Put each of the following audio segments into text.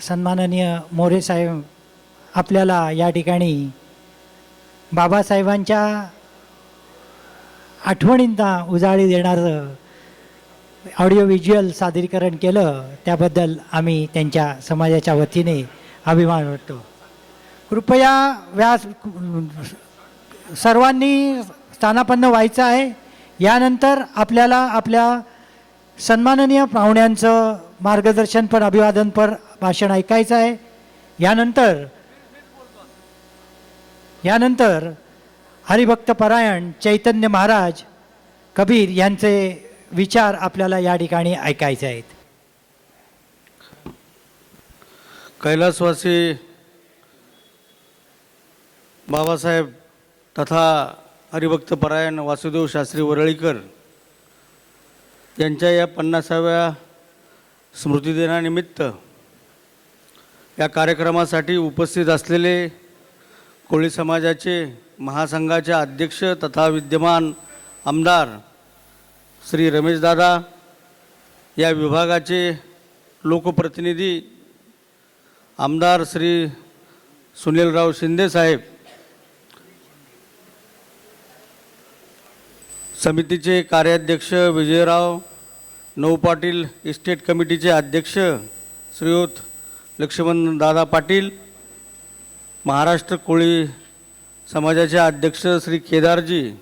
सन्माननीय मोरे साहेब आपल्याला या ठिकाणी बाबासाहेबांच्या आठवणींना उजाळी देणारं ऑडिओ व्हिज्युअल सादरीकरण केलं, त्याबद्दल आम्ही त्यांच्या समाजाच्या वतीने अभिमान वाटतो. कृपया सर्वांनी स्थानापन्न व्हायचं आहे. यानंतर आपल्याला आपल्या सन्माननीय पाहुण्यांचं मार्गदर्शनपर अभिवादनपर भाषण ऐकायचं आहे. यानंतर हरिभक्त परायण चैतन्य महाराज कबीर यांचे विचार आपल्याला या ठिकाणी ऐकायचे आहेत. कैलासवासी बाबासाहेब तथा हरिभक्त परायण वासुदेव शास्त्री वरळीकर यांच्या या 50व्या स्मृतिदिनानिमित्त या कार्यक्रमासाठी उपस्थित असलेले कोळी समाजाचे महासंघाचे अध्यक्ष तथा विद्यमान आमदार श्री रमेशदादा, या विभागाचे लोकप्रतिनिधी आमदार श्री सुनीलराव शिंदे साहेब, समितीचे कार्याध्यक्ष विजयराव नौपाटील, इस्टेट कमिटीचे अध्यक्ष श्रीयुत लक्ष्मण दादा पाटील, महाराष्ट्र कोळी समाजाचे अध्यक्ष श्री केदारजी,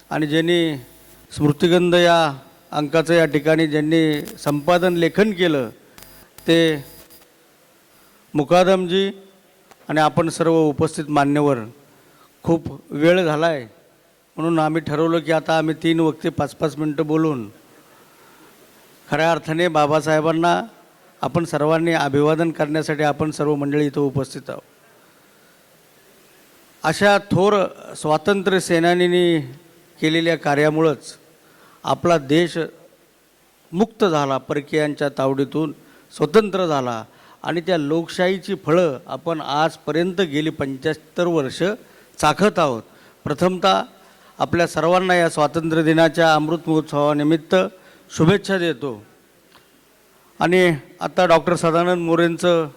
आणि ज्यांनी स्मृतिगंध या अंकाचं या ठिकाणी ज्यांनी संपादन लेखन केलं ते मुकादमजी, आणि आपण सर्व उपस्थित मान्यवर. खूप वेळ झाला आहे म्हणून आम्ही ठरवलं की आता आम्ही 3 वक्ते 5-5 मिनटं बोलून खऱ्या अर्थाने बाबासाहेबांना आपण सर्वांनी अभिवादन करण्यासाठी आपण सर्व मंडळी इथं उपस्थित आहोत. अशा थोर स्वातंत्र्य सेनानींनी केलेल्या कार्यामुळंच आपला देश मुक्त झाला, परकीयांच्या तावडीतून स्वतंत्र झाला, आणि त्या लोकशाहीची फळं आपण आजपर्यंत गेली 75 वर्ष चाखत आहोत. प्रथमतः आपल्या सर्वांना या स्वातंत्र्य दिनाच्या अमृत महोत्सवानिमित्त शुभेच्छा देतो. आणि आता डॉक्टर सदानंद मोरेंचं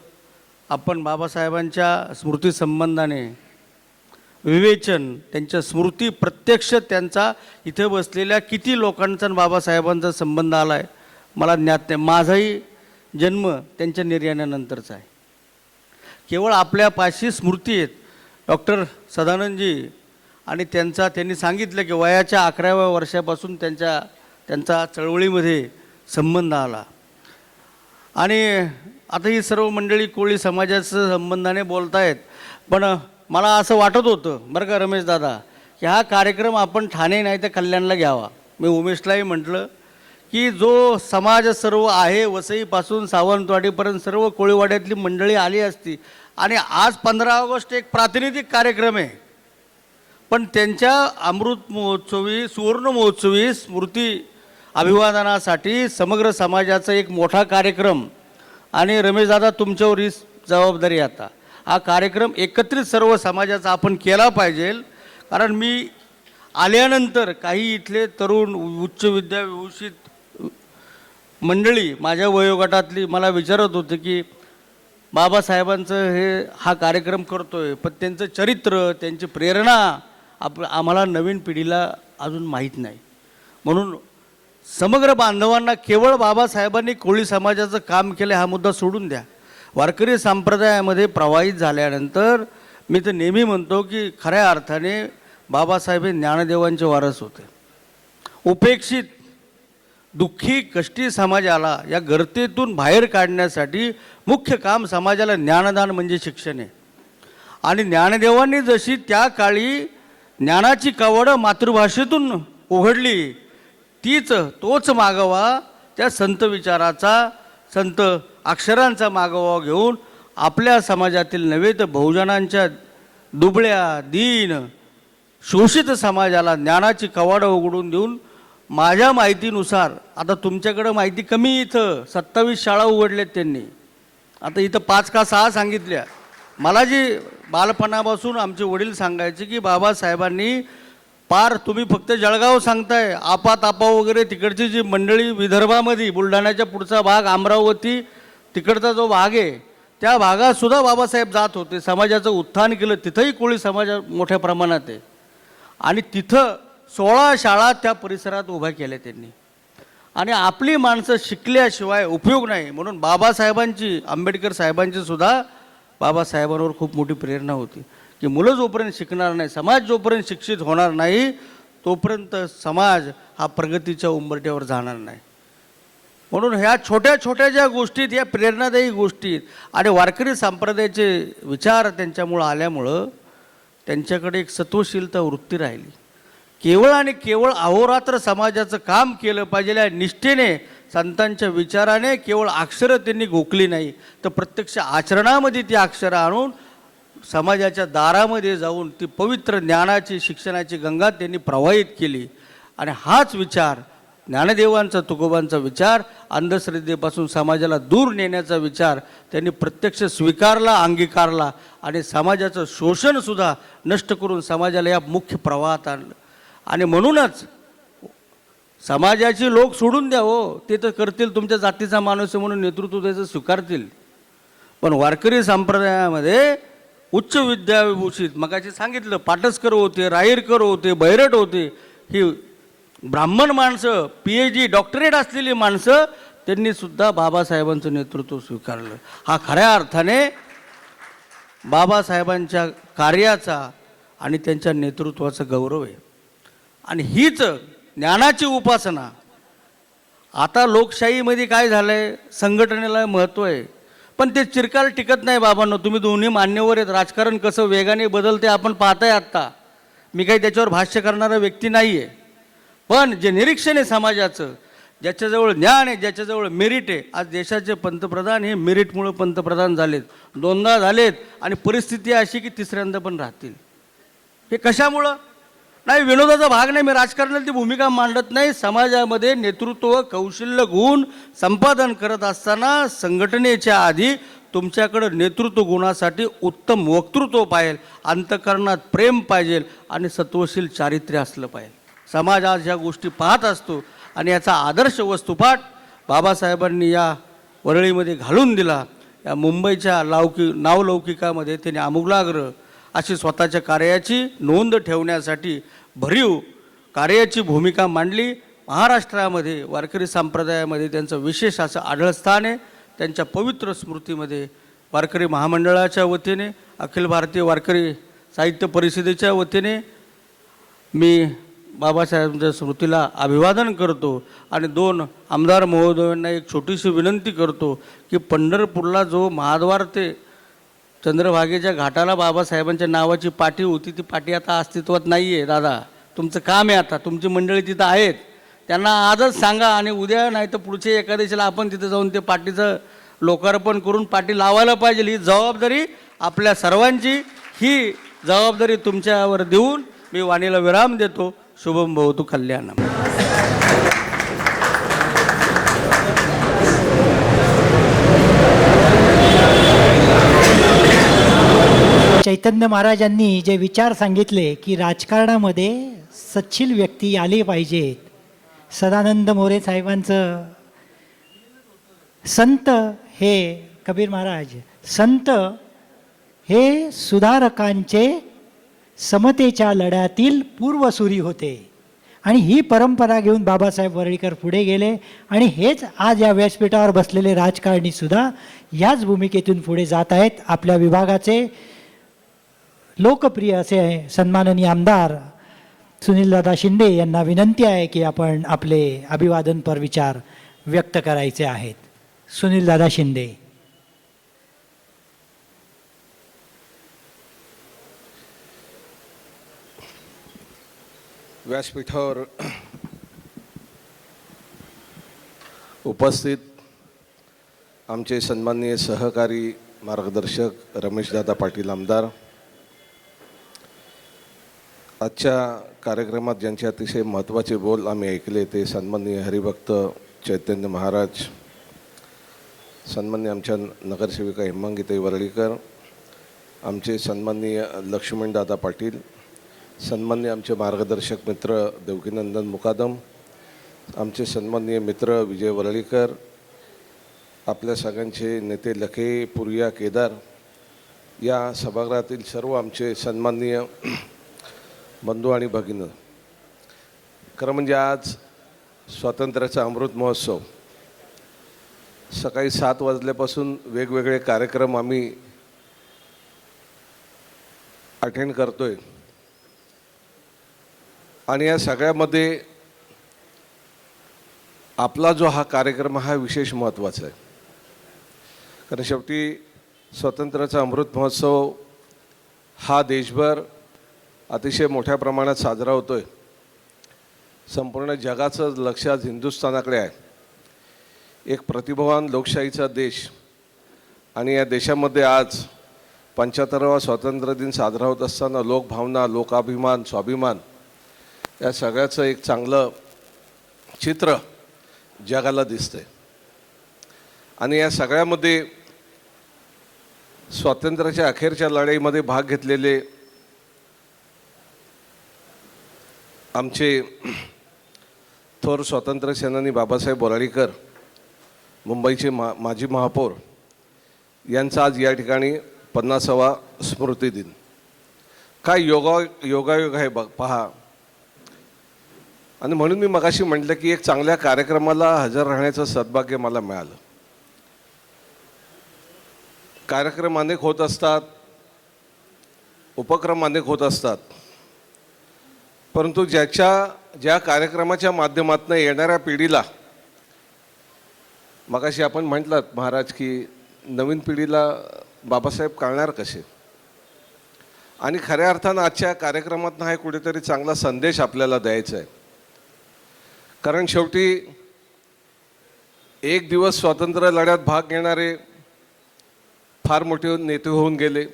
आपण बाबासाहेबांच्या स्मृतीसंबंधाने विवेचन, त्यांच्या स्मृती, प्रत्यक्ष त्यांचा इथे बसलेल्या किती लोकांचा बाबासाहेबांचा संबंध आला आहे मला ज्ञात नाही. माझाही जन्म त्यांच्या निर्याणानंतरचा आहे. केवळ आपल्यापाशी स्मृती आहेत. डॉक्टर सदानंदजी आणि त्यांनी सांगितलं की वयाच्या 11व्या वर्षापासून त्यांचा चळवळीमध्ये संबंध आला. आणि आता ही सर्व मंडळी कोळी समाजाच्या संबंधाने बोलत आहेत, पण मला असं वाटत होतं बरं का रमेश दादा, की हा कार्यक्रम आपण ठाणे नाही तर कल्याणला घ्यावा. मी उमेशलाही म्हटलं की जो समाज सर्व आहे वसईपासून सावंतवाडीपर्यंत सर्व कोळीवाड्यातली मंडळी आली असती, आणि आज 15 ऑगस्ट एक प्रातिनिधिक कार्यक्रम आहे, पण त्यांच्या अमृत महोत्सवी सुवर्ण महोत्सवी स्मृती अभिवादनासाठी समग्र समाजाचा एक मोठा कार्यक्रम. आणि रमेशदादा तुमच्यावर ही जबाबदारी. आता हा कार्यक्रम एकत्रित सर्व समाजाचा आपण केला पाहिजे. कारण मी आल्यानंतर काही इथले तरुण उच्च विद्याविभूषित मंडळी माझ्या वयोगटातली मला विचारत होते की बाबासाहेबांचं हा कार्यक्रम करतोय, पण त्यांचं चरित्र, त्यांची प्रेरणा आम्हाला नवीन पिढीला अजून माहीत नाही. म्हणून समग्र बांधवांना केवळ बाबासाहेबांनी कोळी समाजाचं काम केलं हा मुद्दा सोडून द्या. वारकरी संप्रदायामध्ये प्रवाहित झाल्यानंतर मी तर नेहमी म्हणतो की खऱ्या अर्थाने बाबासाहेब हे ज्ञानदेवांचे वारस होते. उपेक्षित, दुःखी, कष्टी समाजाला या गर्तेतून बाहेर काढण्यासाठी मुख्य काम समाजाला ज्ञानदान म्हणजे शिक्षण आहे. आणि ज्ञानदेवांनी जशी त्या काळी ज्ञानाची कवडं मातृभाषेतून उघडली, तोच मागोवा त्या संत विचाराचा, संत अक्षरांचा मागोवा घेऊन आपल्या समाजातील नव्हे तर बहुजनांच्या दुबळ्या, दीन, शोषित समाजाला ज्ञानाची कवाडं उघडून देऊन, माझ्या माहितीनुसार, आता तुमच्याकडं माहिती कमी, इथं 27 शाळा उघडल्यात त्यांनी. आता इथं 5 का 6 सांगितल्या. मला जी बालपणापासून आमचे वडील सांगायचे की बाबासाहेबांनी पार, तुम्ही फक्त जळगाव सांगताय, तापा वगैरे तिकडची जी मंडळी विदर्भामध्ये, बुलढाण्याच्या पुढचा भाग, अमरावती तिकडचा जो भाग आहे, त्या भागात सुद्धा बाबासाहेब जात होते, समाजाचं उत्थान केलं. तिथंही कोळी समाज मोठ्या प्रमाणात आहे आणि तिथं 16 शाळा त्या परिसरात उभ्या केल्या त्यांनी. आणि आपली माणसं शिकल्याशिवाय उपयोग नाही, म्हणून बाबासाहेबांची, आंबेडकर साहेबांची सुद्धा बाबासाहेबांवर खूप मोठी प्रेरणा होती की मुलं जोपर्यंत शिकणार नाही, समाज जोपर्यंत शिक्षित होणार नाही, तोपर्यंत समाज हा प्रगतीच्या उंबरठ्यावर जाणार नाही. म्हणून ह्या छोट्या छोट्या ज्या गोष्टीत, या प्रेरणादायी गोष्टीत आणि वारकरी संप्रदायाचे विचार त्यांच्यामुळं आल्यामुळं त्यांच्याकडे एक सत्वशीलता वृत्ती राहिली. केवळ आणि केवळ अहोरात्र समाजाचं काम केलं पाहिजे या निष्ठेने, संतांच्या विचाराने केवळ अक्षरं त्यांनी घोकली नाही, तर प्रत्यक्ष आचरणामध्ये ती अक्षरं आणून समाजाच्या दारामध्ये जाऊन ती पवित्र ज्ञानाची, शिक्षणाची गंगा त्यांनी प्रवाहित केली. आणि हाच विचार, ज्ञानदेवांचा, तुकोबांचा विचार, अंधश्रद्धेपासून समाजाला दूर नेण्याचा विचार त्यांनी प्रत्यक्ष स्वीकारला, अंगीकारला आणि समाजाचं शोषणसुद्धा नष्ट करून समाजाला या मुख्य प्रवाहात आणलं. आणि म्हणूनच समाजाची लोक सोडून द्या हो, ते तर करतील, तुमच्या जातीचा माणूस आहे म्हणून नेतृत्व द्यायचं स्वीकारतील, पण वारकरी संप्रदायामध्ये उच्च विद्याविभूषित, मगाशी सांगितलं, पाटसकर होते, राईरकर होते, बैरट होते, ही ब्राह्मण माणसं, PhD डॉक्टरेट असलेली माणसं, त्यांनी सुद्धा बाबासाहेबांचं नेतृत्व स्वीकारलं. हा खऱ्या अर्थाने बाबासाहेबांच्या कार्याचा आणि त्यांच्या नेतृत्वाचा गौरव आहे. आणि हीच ज्ञानाची उपासना. आता लोकशाहीमध्ये काय झालं आहे, संघटनेला महत्त्व आहे, पण ते चिरकाल टिकत नाही. बाबांनो, तुम्ही दोन्ही मान्यवर आहेत. राजकारण कसं वेगाने बदलते आपण पाहताय आत्ता. मी काही त्याच्यावर भाष्य करणारा व्यक्ती नाही आहे, पण जे निरीक्षण आहे समाजाचं, ज्याच्याजवळ ज्ञान आहे, ज्याच्याजवळ मेरिट आहे, आज देशाचे पंतप्रधान हे मेरिटमुळं पंतप्रधान झालेत, 2दा झालेत, आणि परिस्थिती अशी की 3ऱ्यांदा पण राहतील. हे कशामुळं? नाही, विनोदाचा भाग नाही, मी राजकारणात ती भूमिका मांडत नाही. समाजामध्ये नेतृत्व कौशल्य गुण संपादन करत असताना संघटनेच्या आधी तुमच्याकडं नेतृत्व गुणासाठी उत्तम वक्तृत्व पाहिजे, अंतःकरणात प्रेम पाहिजे आणि सत्वशील चारित्र्य असलं पाहिजे. समाज आज ह्या गोष्टी पाहत असतो आणि याचा आदर्श वस्तुपाठ बाबासाहेबांनी या वरळीमध्ये घालून दिला. या मुंबईच्या नावलौकिकामध्ये त्यांनी आमूलाग्र अशी स्वतःच्या कार्याची नोंद ठेवण्यासाठी भरीव कार्याची भूमिका मांडली. महाराष्ट्रामध्ये वारकरी संप्रदायामध्ये त्यांचं विशेष असं आढळस्थान आहे. त्यांच्या पवित्र स्मृतीमध्ये वारकरी महामंडळाच्या वतीने, अखिल भारतीय वारकरी साहित्य परिषदेच्या वतीने मी बाबासाहेबांच्या स्मृतीला अभिवादन करतो. आणि 2 आमदार महोदयांना एक छोटीशी विनंती करतो की पंढरपूरला जो महाद्वार ते चंद्रभागेच्या घाटाला बाबासाहेबांच्या नावाची पाटी होती, ती पाटी आता अस्तित्वात नाही आहे. दादा, तुमचं काम आहे, आता तुमची मंडळी तिथं आहेत, त्यांना आजच सांगा आणि उद्या नाही तर पुढच्या एकादशीला आपण तिथं जाऊन ते पाटीचं लोकार्पण करून पाटी लावायला पाहिजे. ही जबाबदारी आपल्या सर्वांची, ही जबाबदारी तुमच्यावर देऊन मी वाणीला विराम देतो. शुभम भवतु कल्याणम. चैतन्य महाराजांनी जे विचार सांगितले की राजकारणामध्ये सच्छील व्यक्ती आली पाहिजेत. सदानंद मोरे साहेबांचं संत हे कबीर महाराज, संत हे सुधारकांचे समतेच्या लढ्यातील पूर्वसुरी होते. आणि ही परंपरा घेऊन बाबासाहेब वरळीकर पुढे गेले आणि हेच आज या व्यासपीठावर बसलेले राजकारणी सुद्धा याच भूमिकेतून पुढे जात आहेत. आपल्या विभागाचे लोकप्रिय असे सन्माननीय आमदार सुनीलदादा शिंदे यांना विनंती आहे की आपण आपले अभिवादनपर विचार व्यक्त करायचे आहेत. सुनीलदादा शिंदे. व्यासपीठावर उपस्थित आमचे सन्माननीय सहकारी मार्गदर्शक रमेशदादा पाटील आमदार, आजच्या कार्यक्रमात ज्यांचे अतिशय महत्त्वाचे बोल आम्ही ऐकले ते सन्माननीय हरिभक्त चैतन्य महाराज, सन्माननीय आमच्या नगरसेविका हेमांगीताई वरळीकर, आमचे सन्माननीय लक्ष्मणदादा पाटील, सन्माननीय आमचे मार्गदर्शक मित्र देवकीनंदन मुकादम, आमचे सन्माननीय मित्र विजय वरळीकर, आपल्या सगळ्यांचे नेते लखे, पुरिया, केदार, या सभागृहातील सर्व आमचे सन्माननीय बंधू आणि भगिनी, खरं म्हणजे आज स्वातंत्र्याचा अमृत महोत्सव सकाळी 7 वाजल्यापासून वेगवेगळे कार्यक्रम आम्ही अटेंड करतोय आणि या सगळ्यामध्ये आपला जो हा कार्यक्रम हा विशेष महत्त्वाचा आहे. कारण शेवटी स्वातंत्र्याचा अमृत महोत्सव हा देशभर अतिशय मोठ्या प्रमाणात साजरा होतोय. संपूर्ण जगाचं लक्ष आज हिंदुस्थानाकडे आहे. एक प्रतिभावान लोकशाहीचा देश आणि या देशामध्ये आज 75वा स्वातंत्र्य दिन साजरा होत असताना लोकभावना, लोकाभिमान, स्वाभिमान या सगळ्याचं एक चांगलं चित्र जगाला दिसतंय. आणि या सगळ्यामध्ये स्वातंत्र्याच्या अखेरच्या लढाईमध्ये भाग घेतलेले आमचे थोर स्वातंत्र्य सेनानी बाबासाहेब बोराळीकर, मुंबईचे माजी महापौर, यांचा आज या ठिकाणी 50वा स्मृती दिन. काय योगायोग आहे पहा. आणि म्हणून मी मगाशी म्हटलं की एक चांगल्या कार्यक्रमाला हजर राहण्याचं सद्भाग्य मला मिळालं. कार्यक्रम अनेक होत असतात, उपक्रम अनेक होत असतात, परंतु ज्या कार्यक्रमाच्या माध्यमातून येणाऱ्या पिढीला, मगाशी आपण म्हटलं महाराज की नवीन पिढीला बाबासाहेब कळणार कसे, आणि खऱ्या अर्थानं आजच्या कार्यक्रमातून हा कुठेतरी चांगला संदेश आपल्याला द्यायचा आहे. कारण शेवटी एक दिवस स्वातंत्र्य लढ्यात भाग घेणारे फार मोठे नेते होऊन गेले,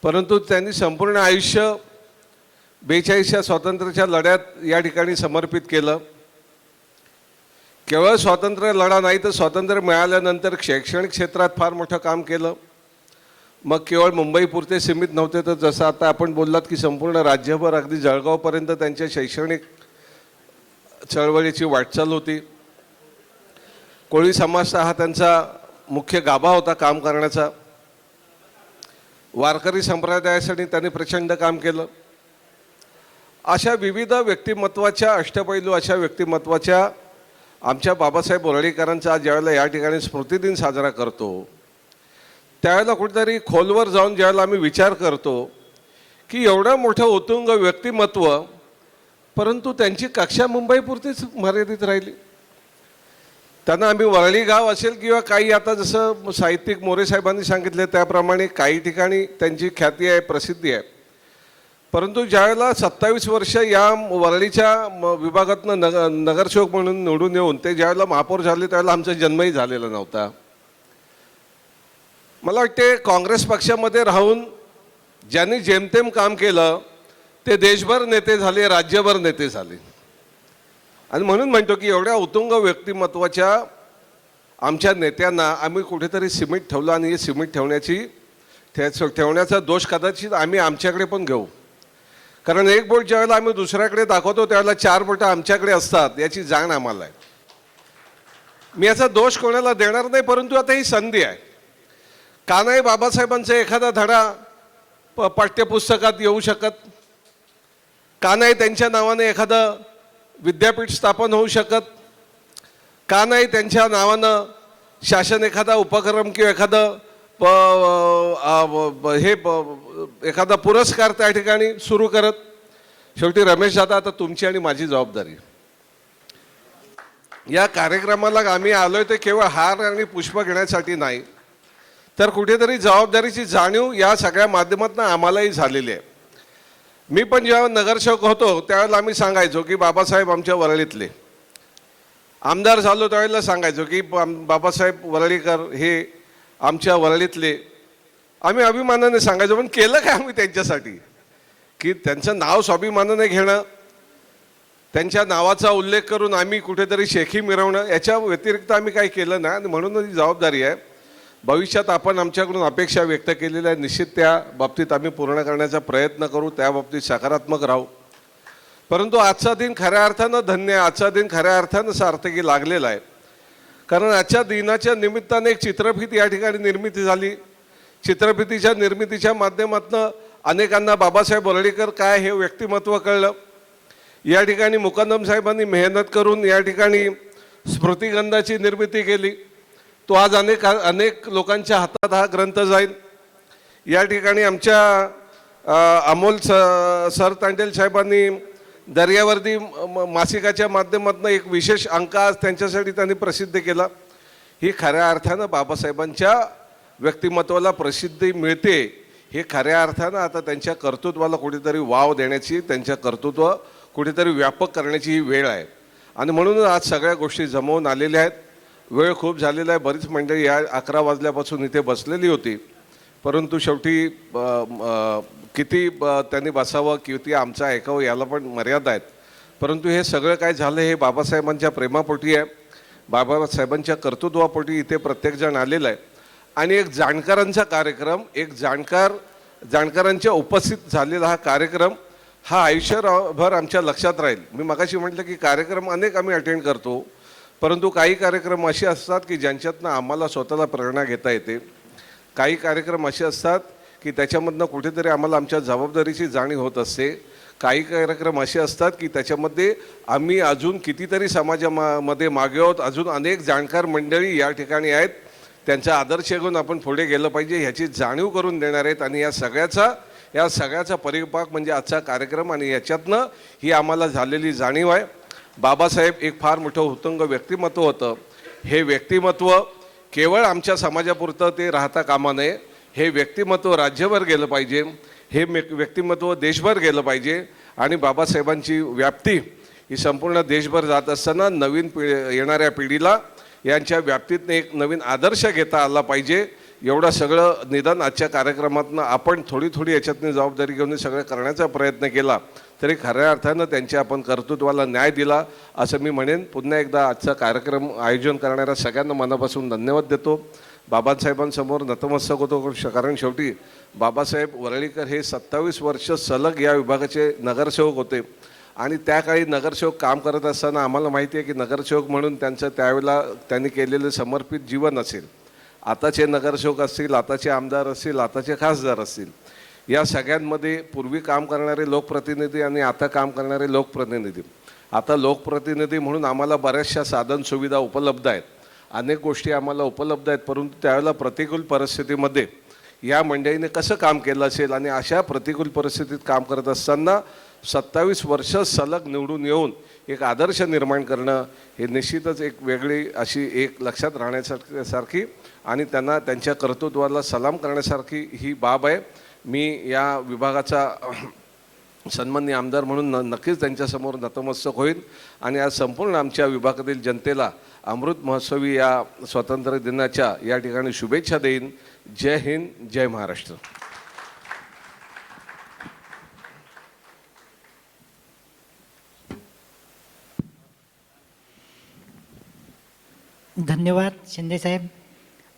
परंतु त्यांनी संपूर्ण आयुष्य 42व्या स्वातंत्र्याच्या लढ्यात या ठिकाणी समर्पित केलं. केवळ स्वातंत्र्य लढा नाही तर स्वातंत्र्य मिळाल्यानंतर शैक्षणिक क्षेत्रात फार मोठं काम केलं. मग केवळ मुंबईपुरते सीमित नव्हते, तर जसं आता आपण बोललात की संपूर्ण राज्यभर अगदी जळगावपर्यंत त्यांच्या शैक्षणिक चळवळीची वाटचाल होती. कोळी समाज हा त्यांचा मुख्य गाभा होता काम करण्याचा. वारकरी संप्रदायासाठी त्यांनी प्रचंड काम केलं. अशा विविध व्यक्तिमत्वाच्या, अष्टपैलू अशा व्यक्तिमत्वाच्या आमच्या बाबासाहेब बोराळीकरांचा आज ज्यावेळेला या ठिकाणी स्मृतिदिन साजरा करतो, त्यावेळेला कुठेतरी खोलवर जाऊन ज्यावेळेला आम्ही विचार करतो की एवढं मोठं उत्तुंग व्यक्तिमत्व, परंतु त्यांची कक्षा मुंबईपुरतीच मर्यादित राहिली. त्यांना आम्ही वरळी गाव असेल किंवा काही, आता जसं साहित्यिक मोरे साहेबांनी सांगितले त्याप्रमाणे काही ठिकाणी त्यांची ख्याती आहे, प्रसिद्धी आहे, परंतु ज्यावेळेला 27 वर्ष या वरळीच्या विभागातनं नगरसेवक म्हणून निवडून येऊन ते ज्यावेळेला महापौर झाले त्यावेळेला आमचा जन्मही झालेला नव्हता. मला वाटते काँग्रेस पक्षामध्ये राहून ज्यांनी जेमतेम काम केलं ते देशभर नेते झाले, राज्यभर नेते झाले. आणि म्हणून म्हणतो की एवढ्या उत्तुंग व्यक्तिमत्वाच्या आमच्या नेत्यांना आम्ही कुठेतरी सिमेंट ठेवलं, आणि हे सिमेंट ठेवण्याचा दोष कदाचित आम्ही आमच्याकडे पण घेऊ. कारण एक बोट ज्यावेळेला आम्ही दुसऱ्याकडे दाखवतो त्यावेळेला 4 बोटं आमच्याकडे असतात, याची जाण आम्हाला आहे. मी याचा दोष कोणाला देणार नाही, परंतु आता ही संधी आहे. का नाही बाबासाहेबांचा एखादा धडा पाठ्यपुस्तकात येऊ शकत? का नाही त्यांच्या नावाने एखादं विद्यापीठ स्थापन होऊ शकत? का नाही त्यांच्या नावानं शासन एखादा उपक्रम किंवा एखादा पुरस्कार त्या ठिकाणी सुरू करत? शेवटी रमेश दादा, आता तुमची आणि माझी जबाबदारी. या कार्यक्रमाला आम्ही आलोय ते केवळ हार आणि पुष्प घेण्यासाठी नाही, तर कुठेतरी जबाबदारीची जाणीव या सगळ्या माध्यमातून आम्हालाही झालेली आहे. मी पण जेव्हा नगरसेवक होतो त्यावेळेला आम्ही सांगायचो की बाबासाहेब आमच्या वरळीतले. आमदार झालो त्यावेळेला सांगायचो की बाबासाहेब वरळीकर हे आमच्या वरळीतले. आम्ही अभिमानाने सांगायचो, पण केलं काय आम्ही त्यांच्यासाठी? की त्यांचं नाव स्वाभिमानाने घेणं, त्यांच्या नावाचा उल्लेख करून आम्ही कुठेतरी शेखी मिरवणं, याच्या व्यतिरिक्त आम्ही काही केलं नाही. आणि म्हणून ही जबाबदारी आहे. भविष्यात आपण आमच्याकडून अपेक्षा व्यक्त केलेल्या निश्चित त्या बाबतीत आम्ही पूर्ण करण्याचा प्रयत्न करू, त्या बाबतीत सकारात्मक राहू. परंतु आजचा दिन खऱ्या अर्थानं धन्य आहे, आजचा दिन खऱ्या अर्थानं सार्थकी लागलेला आहे. कारण आजच्या दिनाच्या निमित्ताने एक चित्रफित या ठिकाणी निर्मिती झाली. चित्रफितीच्या निर्मितीच्या माध्यमातून अनेकांना बाबासाहेब वर्ळीकर काय हे व्यक्तिमत्व कळलं. या ठिकाणी मुकंदम साहेबांनी मेहनत करून या ठिकाणी स्मृतिगंधाची निर्मिती केली. तो आज अनेक लोकांच्या हातात हा ग्रंथ जाईल. या ठिकाणी आमच्या अमोल सर तांडेल साहेबांनी दर्यावर्दी मासिकाच्या माध्यमातून एक विशेष अंक आज त्यांच्यासाठी त्यांनी प्रसिद्ध केला. ही खऱ्या अर्थानं बाबासाहेबांच्या व्यक्तिमत्वाला प्रसिद्धी मिळते. हे खऱ्या अर्थानं आता त्यांच्या कर्तृत्वाला कुठेतरी वाव देण्याची, त्यांच्या कर्तृत्व कुठेतरी व्यापक करण्याची ही वेळ आहे. आणि म्हणून आज सगळ्या गोष्टी जमवून आलेल्या आहेत. वेळ खूप झालेला आहे. बरीच मंडळी या 11 वाजल्यापासून इथे बसलेली होती, परंतु शेवटी किती त्यांनी बसावं किती आमचं ऐकावं याला पण मर्यादा आहेत. परंतु हे सगळं काय झालं हे बाबासाहेबांच्या प्रेमापोटी आहे, बाबासाहेबांच्या कर्तृत्वापोटी इथे प्रत्येकजण आलेला आहे. आणि एक जाणकारांचा कार्यक्रम, एक जाणकारांच्या उपस्थित झालेला हा कार्यक्रम हा आयुष्यभर आमच्या लक्षात राहील. मी मगाशी म्हटलं की कार्यक्रम अनेक आम्ही अटेंड करतो, परंतु काही कार्यक्रम असे असतात की ज्यांच्यातनं आम्हाला स्वतःला प्रेरणा घेता येते. काही कार्यक्रम असे असतात की त्याच्यामधनं कुठेतरी आम्हाला आमच्या जबाबदारीची जाणीव होत असते. काही कार्यक्रम असे असतात की त्याच्यामध्ये आम्ही अजून कितीतरी समाजामध्ये मागे आहोत, अजून अनेक जाणकार मंडळी या ठिकाणी आहेत, त्यांचा आदर्श घेऊन आपण पुढे गेलं पाहिजे ह्याची जाणीव करून देणार आहेत. आणि या सगळ्याचा परिपाक म्हणजे आजचा कार्यक्रम. आणि याच्यातनं ही आम्हाला झालेली जाणीव आहे. बाबासाहेब एक फार मोठं उत्तुंग व्यक्तिमत्व होतं. हे व्यक्तिमत्व केवळ आमच्या समाजापुरतं ते राहता कामा नये. हे व्यक्तिमत्व राज्यभर गेलं पाहिजे, हे व्यक्तिमत्व देशभर गेलं पाहिजे. आणि बाबासाहेबांची व्याप्ती ही संपूर्ण देशभर जात असताना नवीन येणाऱ्या पिढीला यांच्या व्याप्तीतनं एक नवीन आदर्श घेता आला पाहिजे. एवढं सगळं निदान आजच्या कार्यक्रमातनं आपण थोडी याच्यातनं जबाबदारी घेऊन सगळं करण्याचा प्रयत्न केला तरी खऱ्या अर्थानं त्यांच्या आपण कर्तृत्वाला न्याय दिला असं मी म्हणेन. पुन्हा एकदा आजचा कार्यक्रम आयोजन करणाऱ्या सगळ्यांना मनापासून धन्यवाद देतो. बाबासाहेबांसमोर नतमस्तक होतो, कारण शेवटी बाबासाहेब वर्ळीकर हे 27 वर्ष सलग या विभागाचे नगरसेवक होते. आणि त्या काळी नगरसेवक काम करत असताना आम्हाला माहिती आहे की नगरसेवक म्हणून त्यांचं त्यावेळेला त्यांनी केलेलं समर्पित जीवन असेल. आताचे नगरसेवक असतील, आताचे आमदार असतील, आताचे खासदार असतील, या सगळ्यांमध्ये पूर्वी काम करणारे लोकप्रतिनिधी आणि आता काम करणारे लोकप्रतिनिधी. आता लोकप्रतिनिधी म्हणून आम्हाला बऱ्याचशा साधन सुविधा उपलब्ध आहेत, अनेक गोष्टी आम्हाला उपलब्ध आहेत, परंतु त्यावेळेला प्रतिकूल परिस्थितीमध्ये या मंडळीने कसं काम केलं असेल. आणि अशा प्रतिकूल परिस्थितीत काम करत असताना 27 वर्ष सलग निवडून येऊन एक आदर्श निर्माण करणं हे निश्चितच एक वेगळी अशी एक लक्षात राहण्यासारखी आणि त्यांना त्यांच्या कर्तृत्वाला सलाम करण्यासारखी ही बाब आहे. मी या विभागाचा सन्माननीय आमदार म्हणून नक्कीच त्यांच्यासमोर नतमस्तक होईल आणि आज संपूर्ण आमच्या विभागातील जनतेला अमृत महोत्सवी या स्वातंत्र्य दिनाच्या या ठिकाणी शुभेच्छा देईन. जय हिंद, जय महाराष्ट्र. धन्यवाद शिंदेसाहेब.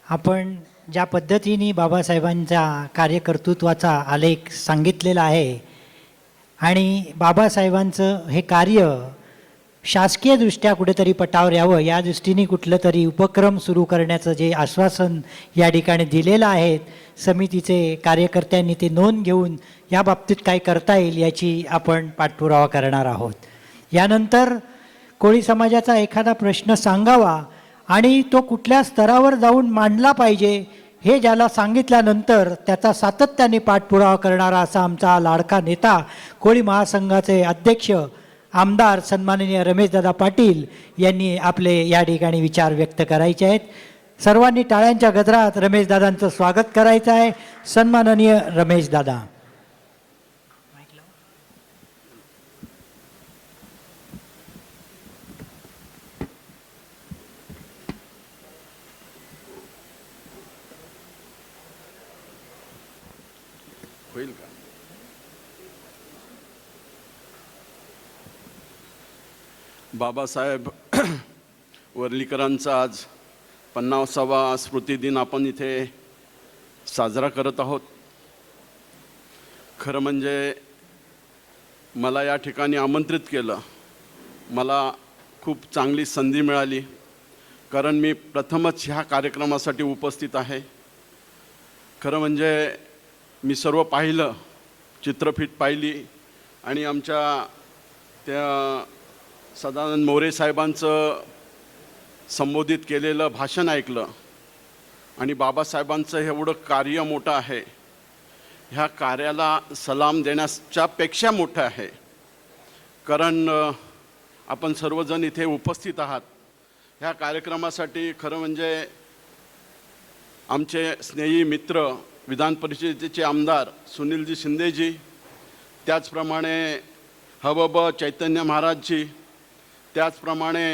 आपण ज्या पद्धतीने बाबासाहेबांच्या कार्यकर्तृत्वाचा आलेख सांगितलेला आहे आणि बाबासाहेबांचं हे कार्य शासकीयदृष्ट्या कुठेतरी पटावर यावं या दृष्टीने कुठलं तरी उपक्रम सुरू करण्याचं जे आश्वासन या ठिकाणी दिलेलं आहे, समितीचे कार्यकर्त्यांनी ते नोंद घेऊन या बाबतीत काय करता येईल याची आपण पाठपुरावा करणार आहोत. यानंतर कोळी समाजाचा एखादा प्रश्न सांगावा आणि तो कुठल्या स्तरावर जाऊन मांडला पाहिजे हे ज्याला सांगितल्यानंतर त्याचा सातत्याने पाठपुरावा करणारा असा आमचा लाडका नेता कोळी महासंघाचे अध्यक्ष आमदार सन्माननीय रमेशदादा पाटील यांनी आपले या ठिकाणी विचार व्यक्त करायचे आहेत. सर्वांनी टाळ्यांच्या गजरात रमेशदादांचं स्वागत करायचं आहे. सन्माननीय रमेशदादा. होईल का? बाबासाहेब वर्ळीकरांचा आज 50वा स्मृतिदिन आपण इथे साजरा करत आहोत. खरं म्हणजे मला या ठिकाणी आमंत्रित केलं, मला खूप चांगली संधी मिळाली. कारण मी प्रथमच ह्या कार्यक्रमासाठी उपस्थित आहे. खरं म्हणजे मी सर्व पाहिलं, चित्रफीत पाहिली आणि आमच्या त्या सदानंद मोरे साहेबांचं संबोधित केलेलं भाषण ऐकलं आणि बाबासाहेबांचं एवढं कार्य मोठं आहे, ह्या कार्याला सलाम देण्याच्या पेक्षा मोठं आहे. कारण आपण सर्वजण इथे उपस्थित आहात. ह्या कार्यक्रमासाठी खरं म्हणजे आमचे स्नेही मित्र विधान परिषदेचे आमदार सुनीलजी शिंदेजी, त्याचप्रमाणे हबब चैतन्य महाराजजी, त्याचप्रमाणे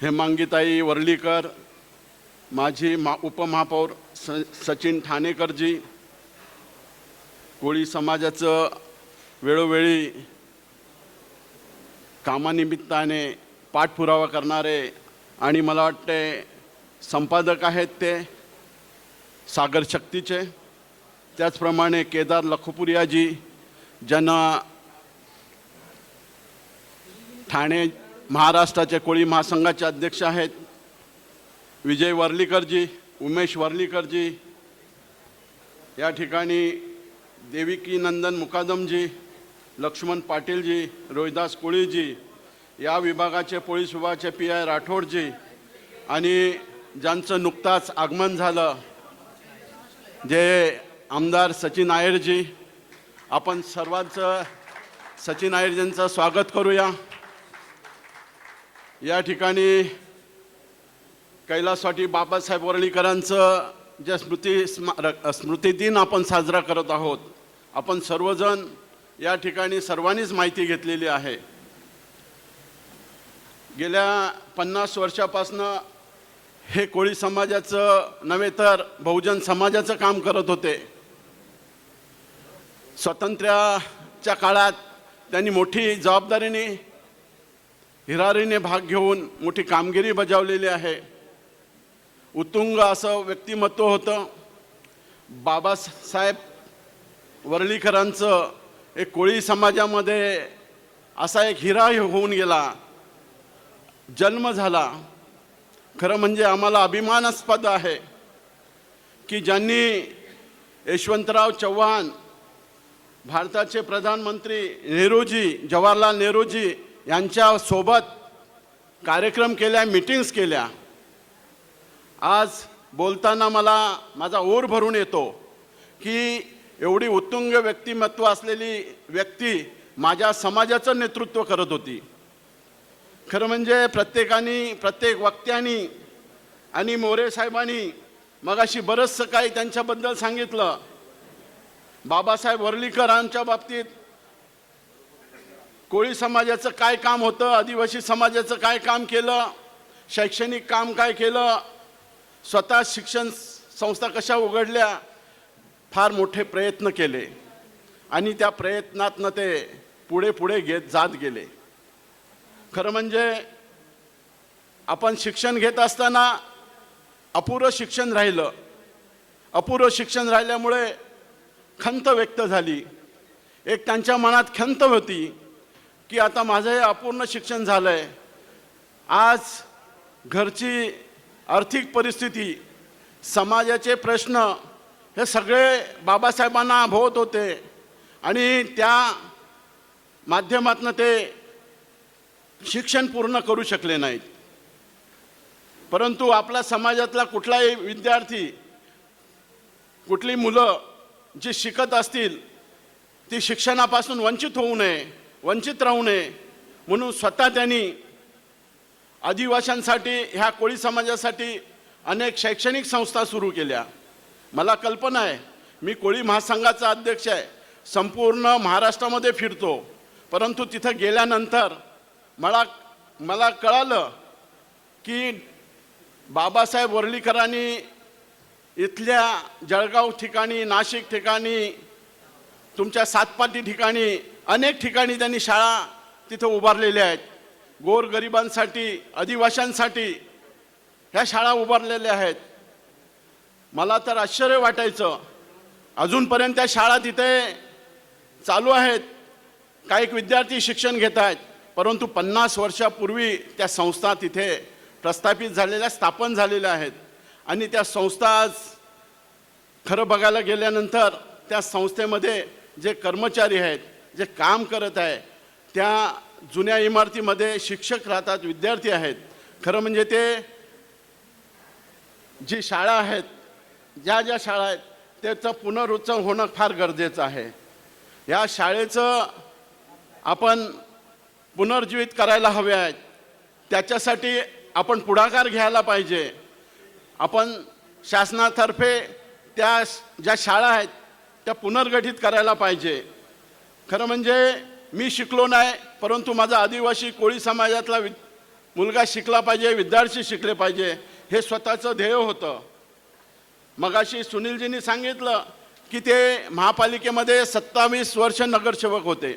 हेमांगीताई वर्लीकर, माझी उपमहापौर सचिन ठाणेकरजी, कोळी समाजाचं वेळोवेळी कामानिमित्ताने पाठपुरावा करणारे आणि मला वाटते संपादक आहेत ते सागर शक्तीचे, त्याचप्रमाणे केदार लखोपुरियाजी ज्यांना ठाणे महाराष्ट्राचे कोळी महासंघाचे अध्यक्ष आहेत, विजय वर्लीकरजी, उमेश वर्लीकरजी, या ठिकाणी देविकी नंदन मुकादमजी, लक्ष्मण पाटीलजी, रोहिदास कोळीजी, या विभागाचे पोलीस विभागाचे PI राठोडजी आणि ज्यांचं नुकताच आगमन झालं जे आमदार सचिन आयरजी, आपण सर्वांचं सचिन आयरजींचं स्वागत करूया. या ठिकाणी कैलासवाटी बाबासाहेब वर्लीकरांचं जे स्मृतिदिन आपण साजरा करत आहोत. आपण सर्वजण या ठिकाणी सर्वांनीच माहिती घेतलेली आहे. गेल्या 50 वर्षापासनं हे कोळी समाजाचं नव्हे तर बहुजन समाजाचं काम करत होते. स्वातंत्र्याच्या काळात त्यांनी मोठी जबाबदारीने हिरारीने भाग घेऊन मोठी कामगिरी बजावलेली आहे. उत्तुंग असं व्यक्तिमत्व होतं. बाबासाहेब वर्लीकरांचं एक कोळी समाजामध्ये असा एक हिरा होऊन गेला, जन्म झाला. खरं म्हणजे आम्हाला अभिमानास्पद आहे की ज्यांनी यशवंतराव चव्हाण, भारताचे प्रधानमंत्री नेहरूजी, जवाहरलाल नेहरूजी यांच्यासोबत कार्यक्रम केल्या, मीटिंग्स केल्या. आज बोलताना मला माझा ओर भरून येतो की एवढी उत्तुंग व्यक्तिमत्व असलेली व्यक्ती माझ्या समाजाचं नेतृत्व करत होती. खरं म्हणजे प्रत्येक वक्त्यांनी आणि मोरे साहेबांनी मगाशी बरंचसं काही त्यांच्याबद्दल सांगितलं. बाबासाहेब वर्लीकरांच्या बाबतीत कोळी समाजाचं काय काम होतं, आदिवासी समाजाचं काय काम केलं, शैक्षणिक काम काय केलं, स्वतः शिक्षण संस्था कशा उघडल्या, फार मोठे प्रयत्न केले आणि त्या प्रयत्नातनं ते पुढे जात गेले. खरं म्हणजे आपण शिक्षण घेत असताना अपुरं शिक्षण राहिलं. अपुरं शिक्षण राहिल्यामुळे खंत व्यक्त झाली. एक त्यांच्या मनात खंत होती की आता माझं हे अपूर्ण शिक्षण झालं आहे. आज घरची आर्थिक परिस्थिती, समाजाचे प्रश्न हे सगळे बाबासाहेबांना भोवत होते आणि त्या माध्यमातून ते शिक्षण पूर्ण करू शकले नाहीत. परंतु आपल्या समाजातला कुठलाही विद्यार्थी, कुठली मुलं जी शिकत असतील ती शिक्षणापासून वंचित होऊ नये, वंचित राहू नये म्हणून स्वतः त्यांनी आदिवासींसाठी, ह्या कोळी समाजासाठी अनेक शैक्षणिक संस्था सुरू केल्या. मला कल्पना आहे, मी कोळी महासंघाचा अध्यक्ष आहे, संपूर्ण महाराष्ट्रामध्ये फिरतो. परंतु तिथं गेल्यानंतर मला कळालं की बाबासाहेब वर्लीकरांनी इथल्या जळगाव ठिकाणी, नाशिक ठिकाणी, तुमच्या सातपाटी ठिकाणी, अनेक ठिकाणी त्यांनी शाळा तिथं उभारलेल्या आहेत. गोरगरिबांसाठी, आदिवासींसाठी ह्या शाळा उभारलेल्या आहेत. मला तर आश्चर्य वाटायचं, अजूनपर्यंत त्या शाळा तिथे चालू आहेत, काही विद्यार्थी शिक्षण घेत आहेत. परंतु 50 वर्षापूर्वी त्या संस्था तिथे प्रस्थापित झालेल्या, स्थापन झालेल्या आहेत. आणि त्या संस्था आज खरं बघायला गेल्यानंतर त्या संस्थेमध्ये जे कर्मचारी आहेत, जे काम करत आहे, त्या जुन्या इमारतीमध्ये शिक्षक राहतात, विद्यार्थी आहेत. खरं म्हणजे ते जी शाळा आहेत, ज्या शाळा आहेत त्याचं पुनरुज्जीवन होणं फार गरजेचं आहे. या शाळेचं आपण पुनर्जीवित करायला हवे आहेत. त्याच्यासाठी आपण पुढाकार घ्यायला पाहिजे. आपण शासनातर्फे त्या ज्या शाळा आहेत त्या पुनर्गठित करायला पाहिजे. खरं म्हणजे मी शिकलो नाही, परंतु माझा आदिवासी कोळी समाजातला मुलगा शिकला पाहिजे, विद्यार्थी शिकले पाहिजे, हे स्वतःचं ध्येय होतं. मगाशी सुनीलजींनी सांगितलं की ते महापालिकेमध्ये 27 वर्ष नगरसेवक होते.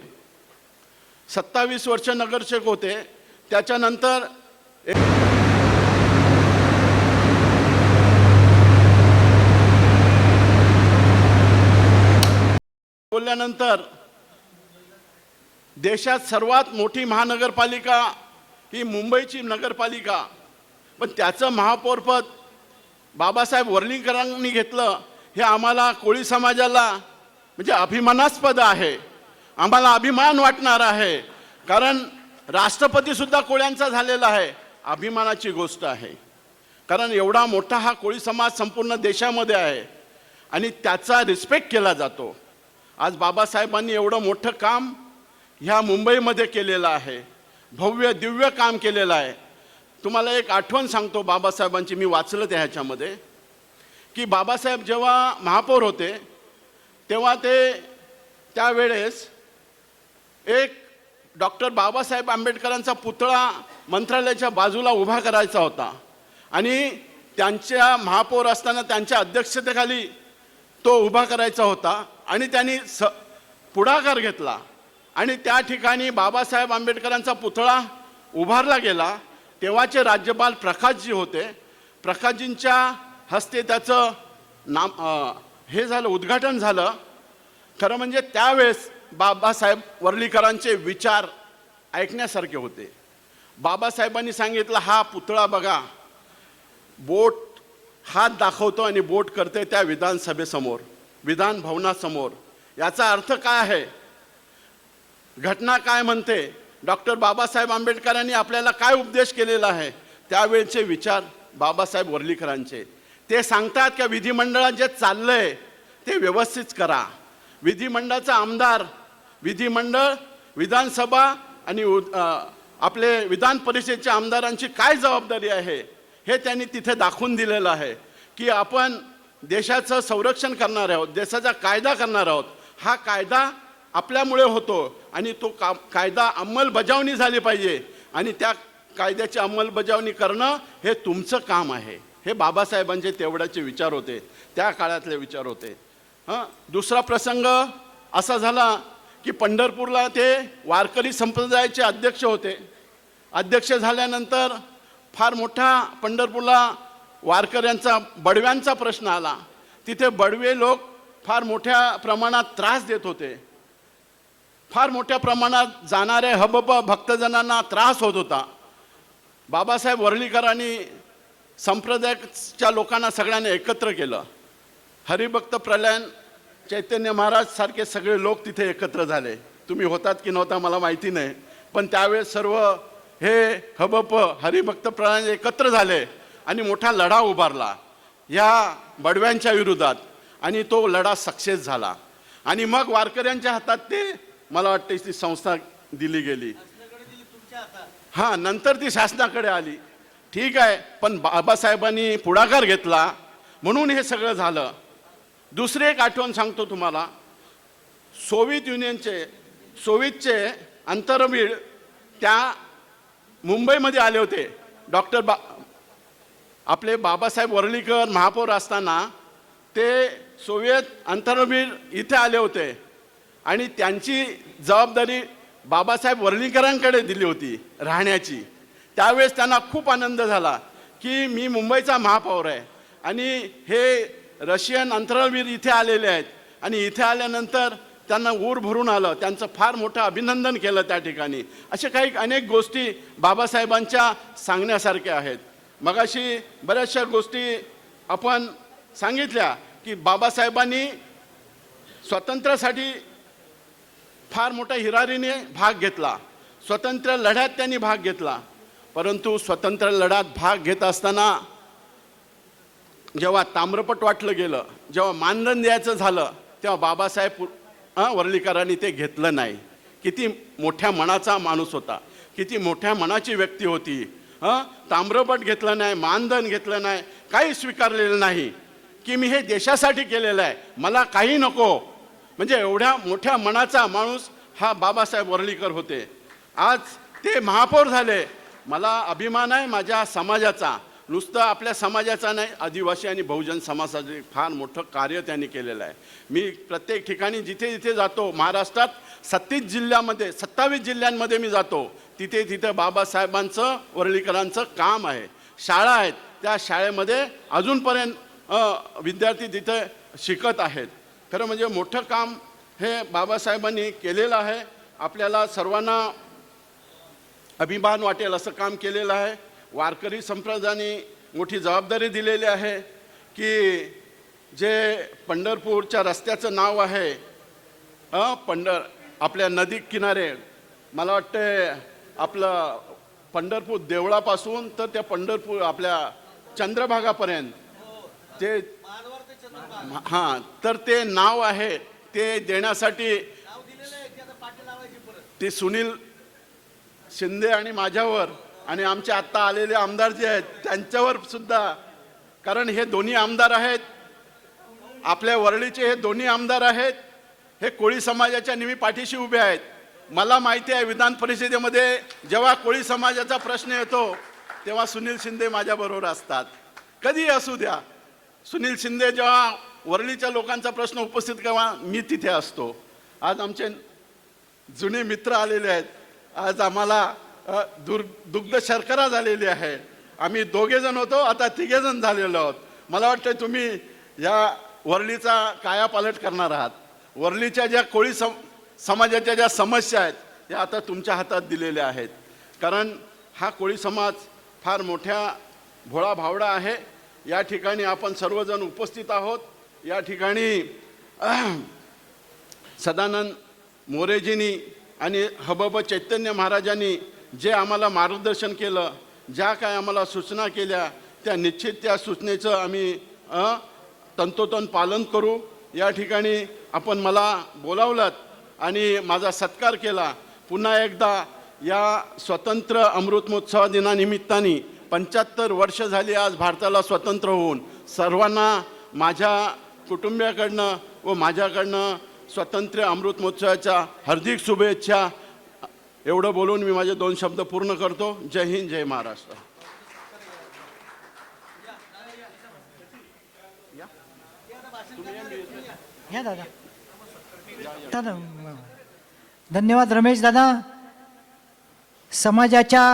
27 वर्ष नगरसेवक होते. त्याच्यानंतर बोलल्यानंतर देशात सर्वात मोठी महानगरपालिका ही मुंबईची नगरपालिका, पण त्याचं महापौरपद बाबासाहेब वर्लीकरांनी घेतलं. हे आम्हाला कोळी समाजाला म्हणजे अभिमानास्पद आहे. आम्हाला अभिमान वाटणार आहे, कारण राष्ट्रपतीसुद्धा कोळ्यांचा झालेला आहे. अभिमानाची गोष्ट आहे, कारण एवढा मोठा हा कोळी समाज संपूर्ण देशामध्ये आहे आणि त्याचा रिस्पेक्ट केला जातो. आज बाबासाहेबांनी एवढं मोठं काम ह्या मुंबईमध्ये केलेलं आहे, भव्य दिव्य काम केलेलं आहे. तुम्हाला एक आठवण सांगतो बाबासाहेबांची, मी वाचलं त्या ह्याच्यामध्ये, की बाबासाहेब जेव्हा महापौर होते तेव्हा ते त्यावेळेस एक डॉक्टर बाबासाहेब आंबेडकरांचा पुतळा मंत्रालयाच्या बाजूला उभा करायचा होता आणि त्यांच्या महापौर असताना त्यांच्या अध्यक्षतेखाली तो उभा करायचा होता आणि त्यांनी पुढाकार घेतला आणि त्या ठिकाणी बाबासाहेब आंबेडकरांचा पुतळा उभारला गेला. तेव्हाचे राज्यपाल प्रकाशजी होते. प्रकाशजींच्या हस्ते त्याचं हे झालं, उद्घाटन झालं. खरं म्हणजे त्यावेळेस बाबासाहेब वर्लीकरांचे विचार ऐकण्यासारखे होते. बाबासाहेबांनी सांगितलं, हा पुतळा बघा, बोट हात दाखवतो आणि बोट करते त्या विधानसभेसमोर, विधान भवनासमोर. याचा अर्थ काय आहे, घटना काय म्हणते, डॉक्टर बाबासाहेब आंबेडकरांनी आपल्याला काय उपदेश केलेला आहे, त्यावेळचे विचार बाबासाहेब वर्लीकरांचे. ते सांगतात की विधिमंडळात जे चाललंय ते व्यवस्थित करा. विधिमंडळाचा आमदार, विधिमंडळ, विधानसभा आणि आपले विधान परिषदेच्या आमदारांची काय जबाबदारी आहे हे त्यांनी तिथे दाखवून दिलेलं आहे, की आपण देशाचं संरक्षण करणार आहोत, देशाचा कायदा करणार आहोत. हा कायदा आपल्यामुळे होतो आणि तो कायदा अंमलबजावणी झाली पाहिजे आणि त्या कायद्याची अंमलबजावणी करणं हे तुमचं काम आहे. हे बाबासाहेबांचे तेवढ्याचे विचार होते, त्या काळातले विचार होते. दुसरा प्रसंग असा झाला की पंढरपूरला ते वारकरी संप्रदायाचे अध्यक्ष होते. अध्यक्ष झाल्यानंतर फार मोठा पंढरपूरला वारकऱ्यांचा, बडव्यांचा प्रश्न आला. तिथे बडवे लोक फार मोठ्या प्रमाणात त्रास देत होते. फार मोठ्या प्रमाणात जाणारे हबब भक्तजनांना त्रास होत होता. बाबासाहेब वर्लीकरांनी संप्रदायाच्या लोकांना सगळ्यांना एकत्र केलं. हरिभक्त प्रलयन चैतन्य महाराज सारखे सगळे लोक तिथे एकत्र झाले. तुम्ही होतात की नव्हता मला माहिती नाही, पण त्यावेळेस सर्व हे हबप हरिभक्त प्रलयन एकत्र झाले आणि मोठा लढा उभारला या बडव्यांच्या विरोधात आणि तो लढा सक्सेस झाला. आणि मग वारकऱ्यांच्या हातात ते, मला वाटतं ती संस्था दिली गेली. हां, नंतर ती शासनाकडे आली. ठीक आहे, पण बाबासाहेबांनी पुढाकार घेतला म्हणून हे सगळं झालं. दुसरी एक आठवण सांगतो तुम्हाला. सोव्हिएतचे अंतरवीर त्या मुंबईमध्ये आले होते. आपले बाबासाहेब वर्लीकर महापौर असताना ते सोव्हिएत अंतरवीर इथे आले होते आणि त्यांची जबाबदारी बाबासाहेब वर्लीकरांकडे दिली होती राहण्याची. त्यावेळेस त्यांना खूप आनंद झाला की मी मुंबईचा महापौर आहे आणि हे रशियन अंतराळवीर इथे आलेले आहेत आणि इथे आल्यानंतर त्यांना ऊर भरून आलं. त्यांचं फार मोठं अभिनंदन केलं त्या ठिकाणी. अशा काही अनेक गोष्टी बाबासाहेबांच्या सांगण्यासारख्या आहेत. मगाशी बऱ्याचशा गोष्टी आपण सांगितल्या की बाबासाहेबांनी स्वातंत्र्यासाठी फार मोठ्या हिरारीने भाग घेतला, स्वतंत्र लढ्यात त्यांनी भाग घेतला. परंतु स्वतंत्र लढ्यात भाग घेत असताना जेव्हा ताम्रपट वाटलं गेलं, जेव्हा मानधन द्यायचं झालं, तेव्हा बाबासाहेब वर्लीकरांनी ते घेतलं नाही. किती मोठ्या मनाचा माणूस होता, किती मोठ्या मनाची व्यक्ती होती. ताम्रपट घेतलं नाही, मानधन घेतलं नाही, काही स्वीकारलेलं नाही की मी हे देशासाठी केलेलं आहे, मला काही नको. म्हणजे एवढ्या मोठ्या मनाचा माणूस हा बाबासाहेब वर्लीकर होते. आज ते महापौर झाले. मला अभिमान आहे माझ्या समाजाचा, नुसतं आपल्या समाजाचा नाही, आदिवासी आणि बहुजन समाजाचे फार मोठं कार्य त्यांनी केलेलं आहे. मी प्रत्येक ठिकाणी जिथे जिथे जातो, महाराष्ट्रात 37 जिल्ह्यामध्ये 27 जिल्ह्यांमध्ये मी जातो, तिथे तिथे बाबासाहेबांचं वर्लीकरांचं काम आहे. शाळा आहेत, त्या शाळेमध्ये अजूनपर्यंत विद्यार्थी तिथे शिकत आहेत. खरं म्हणजे मोठं काम हे बाबासाहेबांनी केलेलं आहे. आपल्याला सर्वांना अभिमान वाटेल असं काम केलेलं आहे. वारकरी संप्रदायाने मोठी जबाबदारी दिलेली आहे की जे पंढरपूरच्या रस्त्याचं नाव आहे आपल्या नदी किनारे, मला वाटते आपलं पंढरपूर देवळापासून तर त्या पंढरपूर आपल्या चंद्रभागापर्यंत ते हां, तर ते नाव आहे ते देण्यासाठी ते सुनील शिंदे आणि माझ्यावर आणि आमचे आत्ता आलेले आमदार जे आहेत त्यांच्यावर सुद्धा, कारण हे दोन्ही आमदार आहेत आपल्या वरळीचे, हे दोन्ही आमदार आहेत, हे कोळी समाजाच्या नेहमी पाठीशी उभे आहेत. मला माहिती आहे विधान परिषदेमध्ये जेव्हा कोळी समाजाचा प्रश्न येतो तेव्हा सुनील शिंदे माझ्याबरोबर असतात. कधीही असू द्या, सुनील शिंदे जेव्हा वरळीच्या लोकांचा प्रश्न उपस्थित केव्हा मी तिथे असतो. आज आमचे जुने मित्र आलेले आहेत. आज आम्हाला दुग्ध शर्करा झालेली आहे. आम्ही 2 जण होतो, आता 3 जण झालेलो आहोत. मला वाटतं तुम्ही या वरळीचा कायापालट करणार आहात. वरळीच्या ज्या कोळी समाजाच्या ज्या समस्या आहेत त्या आता तुमच्या हातात दिलेल्या आहेत. कारण हा कोळी समाज फार मोठ्या भोळा भावडा आहे. या ठिकाणी आपण सर्वजण उपस्थित आहोत. या ठिकाणी सदानंद मोरेजींनी आणि हबब चैतन्य महाराजांनी जे आम्हाला मार्गदर्शन केलं, ज्या काय आम्हाला सूचना केल्या, त्या निश्चित त्या सूचनेचं आम्ही तंतोतंत पालन करू. या ठिकाणी आपण मला बोलावलं आणि माझा सत्कार केला. पुन्हा एकदा या स्वतंत्र अमृत महोत्सव दिनानिमित्ताने 75 वर्ष झाली आज भारताला स्वतंत्र होऊन. सर्वांना माझ्या कुटुंबियाकडनं व माझ्याकडनं स्वतंत्र अमृत महोत्सवाच्या हार्दिक शुभेच्छा. एवढं बोलून मी माझे 2 शब्द पूर्ण करतो. जय हिंद, जय महाराष्ट्र. या दादा. धन्यवाद रमेश दादा. समाजाच्या